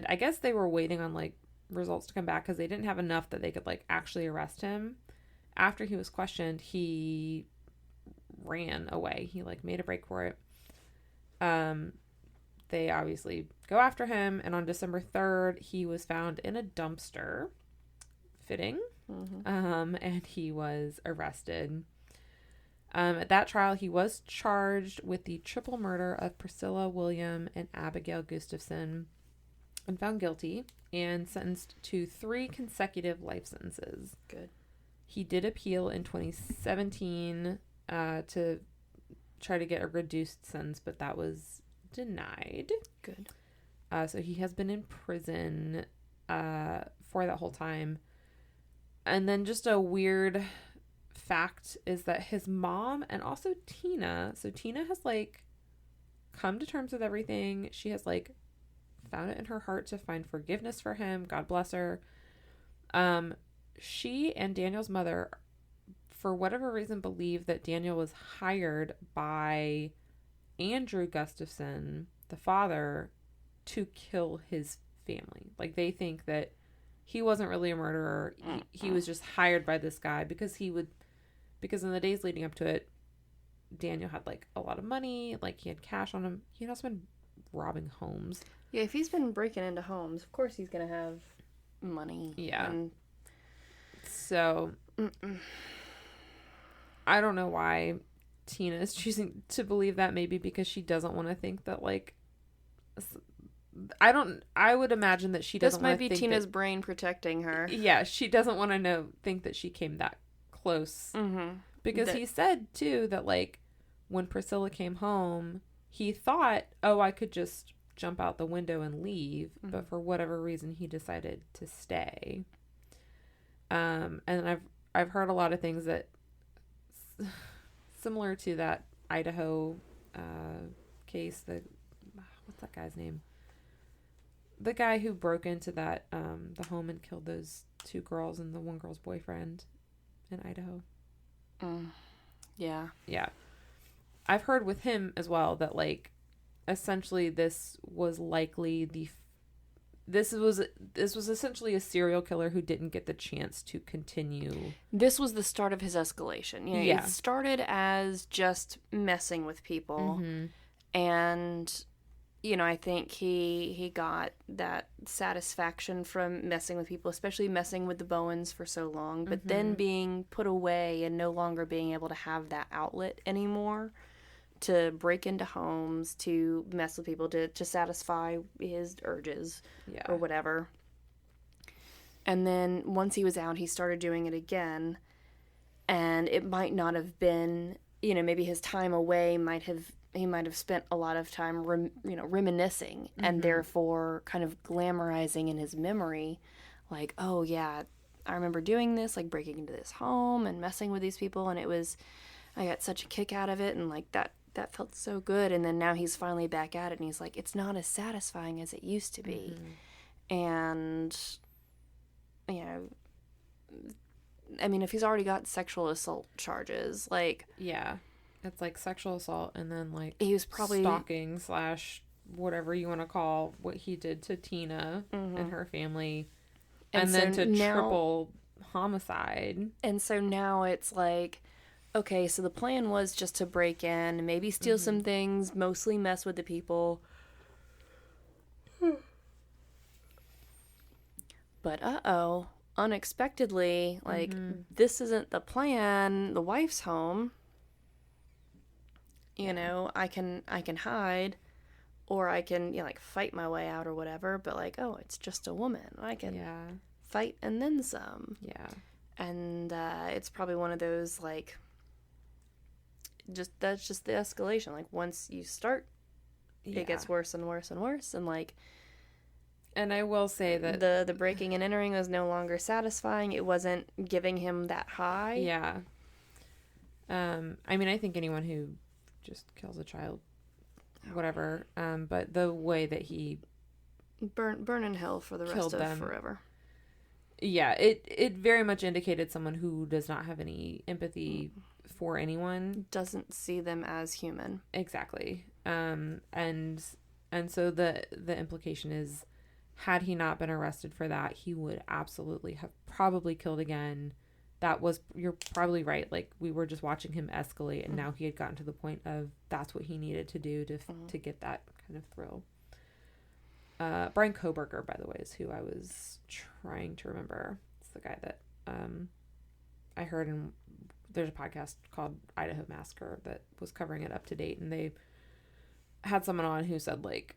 Speaker 1: I guess they were waiting on like results to come back because they didn't have enough that they could like actually arrest him. After he was questioned, he ran away. He like made a break for it. They obviously go after him, and on December 3rd, he was found in a dumpster. Fitting. And he was arrested. At that trial, he was charged with the triple murder of Priscilla, William, and Abigail Gustafson, and found guilty and sentenced to 3 consecutive life sentences.
Speaker 2: Good. He
Speaker 1: did appeal in 2017 to try to get a reduced sentence, but that was denied.
Speaker 2: Good.
Speaker 1: So he has been in prison for that whole time. And then just a weird fact is that his mom and also Tina, so Tina has like come to terms with everything. She has like found it in her heart to find forgiveness for him. God bless her. She and Daniel's mother, for whatever reason, believe that Daniel was hired by Andrew Gustafson, the father, to kill his family. Like they think that he wasn't really a murderer. He was just hired by this guy because in the days leading up to it, Daniel had like a lot of money, like he had cash on him. He had also been robbing homes.
Speaker 2: Yeah, if he's been breaking into homes, of course he's going to have money.
Speaker 1: Yeah.
Speaker 2: And...
Speaker 1: So, I don't know why Tina is choosing to believe that. Maybe because she doesn't want to think that like, I would imagine that she doesn't want to think
Speaker 2: this might be Tina's brain protecting her.
Speaker 1: Yeah, she doesn't want to think that she came that close. Because he said too that like when Priscilla came home, he thought, oh, I could just jump out the window and leave, but for whatever reason he decided to stay. And I've heard a lot of things that similar to that Idaho case, what's that guy's name? the guy who broke into that the home and killed those 2 girls and the one girl's boyfriend in Idaho.
Speaker 2: Yeah.
Speaker 1: Yeah. I've heard with him as well that, like, essentially this was likely this was essentially a serial killer who didn't get the chance to continue.
Speaker 2: This was the start of his escalation. You know,
Speaker 1: Yeah.
Speaker 2: It started as just messing with people. And, you know, I think he got that satisfaction from messing with people, especially messing with the Bowens for so long. But then being put away and no longer being able to have that outlet anymore to break into homes, to mess with people, to satisfy his urges or whatever. And then once he was out, he started doing it again. And it might not have been, you know, maybe his time away he might have spent a lot of time, reminiscing and therefore kind of glamorizing in his memory, like, oh yeah, I remember doing this, like breaking into this home and messing with these people, and I got such a kick out of it, and like that felt so good. And then now he's finally back at it, and he's like, it's not as satisfying as it used to be. And, you know, I mean, if he's already got sexual assault charges, like...
Speaker 1: Yeah. It's like sexual assault and then like
Speaker 2: he was probably
Speaker 1: stalking / whatever you want to call what he did to Tina and her family. And then to triple homicide. And
Speaker 2: so now it's like, okay, so the plan was just to break in, maybe steal some things, mostly mess with the people. But unexpectedly, like, this isn't the plan. The wife's home. You know, I can hide, or I can, you know, like, fight my way out or whatever. But like, oh, it's just a woman. I can fight and then some.
Speaker 1: Yeah.
Speaker 2: And it's probably one of those, like, that's just the escalation. Like, once you start, it gets worse and worse and worse. And like,
Speaker 1: and I will say that
Speaker 2: the breaking and entering was no longer satisfying. It wasn't giving him that high.
Speaker 1: Yeah. I mean, I think anyone who just kills a child, whatever. But the way that he
Speaker 2: burn in hell for the rest of them forever.
Speaker 1: Yeah, it very much indicated someone who does not have any empathy for anyone.
Speaker 2: Doesn't see them as human.
Speaker 1: Exactly. And so the implication is, had he not been arrested for that, he would absolutely have probably killed again. You're probably right. Like, we were just watching him escalate, and now he had gotten to the point of that's what he needed to do to get that kind of thrill. Brian Koberger, by the way, is who I was trying to remember. It's the guy that I heard in, there's a podcast called Idaho Massacre that was covering it up to date, and they had someone on who said, like,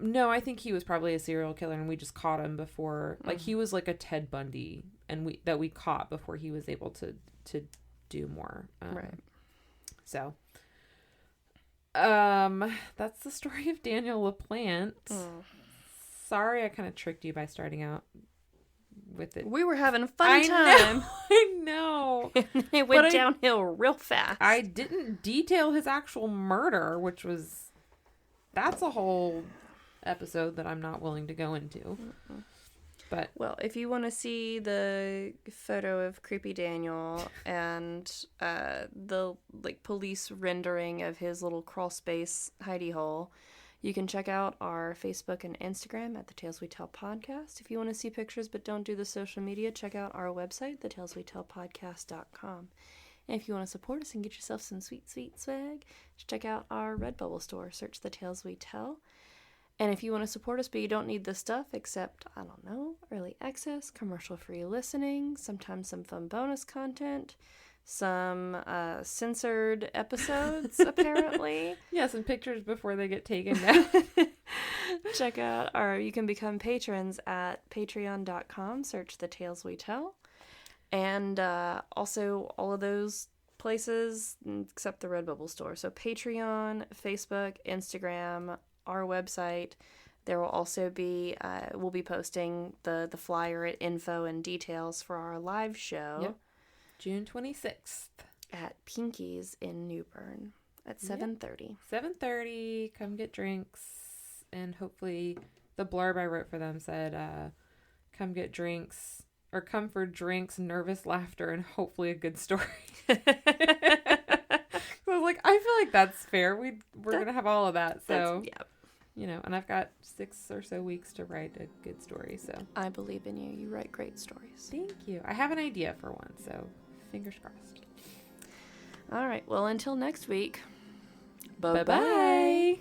Speaker 1: no, I think he was probably a serial killer, and we just caught him before. Like, he was like a Ted Bundy, and we caught before he was able to do more.
Speaker 2: Right.
Speaker 1: So, that's the story of Daniel LaPlante. Sorry, I kind of tricked you by starting out with it.
Speaker 2: We were having a fun time.
Speaker 1: I know.
Speaker 2: It went downhill real fast.
Speaker 1: I didn't detail his actual murder, which was... That's a whole episode that I'm not willing to go into. But
Speaker 2: well, if you want to see the photo of creepy Daniel and the like police rendering of his little crawl space hidey hole, you can check out our Facebook and Instagram at The Tales We Tell Podcast. If you want to see pictures but don't do the social media, check out our website, thetaleswetellpodcast.com. And if you want to support us and get yourself some sweet, sweet swag, check out our Redbubble store. Search The Tales We Tell. And if you want to support us but you don't need the stuff except, I don't know, early access, commercial-free listening, sometimes some fun bonus content, some censored episodes, apparently.
Speaker 1: Yeah, some pictures before they get taken down.
Speaker 2: Check out you can become patrons at patreon.com. Search The Tales We Tell. And also all of those places except the Redbubble store. So Patreon, Facebook, Instagram, our website. There will also be, we'll be posting the flyer at info and details for our live show.
Speaker 1: Yep. June 26th.
Speaker 2: At Pinky's in New Bern at 7:30.
Speaker 1: 7:30. Come get drinks and hopefully the blurb I wrote for them said, come get drinks, or come for drinks, nervous laughter, and hopefully a good story. So I was like, I feel like that's fair. We're going to have all of that. So,
Speaker 2: yeah.
Speaker 1: You know, and I've got 6 or so weeks to write a good story. So
Speaker 2: I believe in you. You write great stories.
Speaker 1: Thank you. I have an idea for one. So fingers crossed.
Speaker 2: All right. Well, until next week.
Speaker 1: Bye-bye.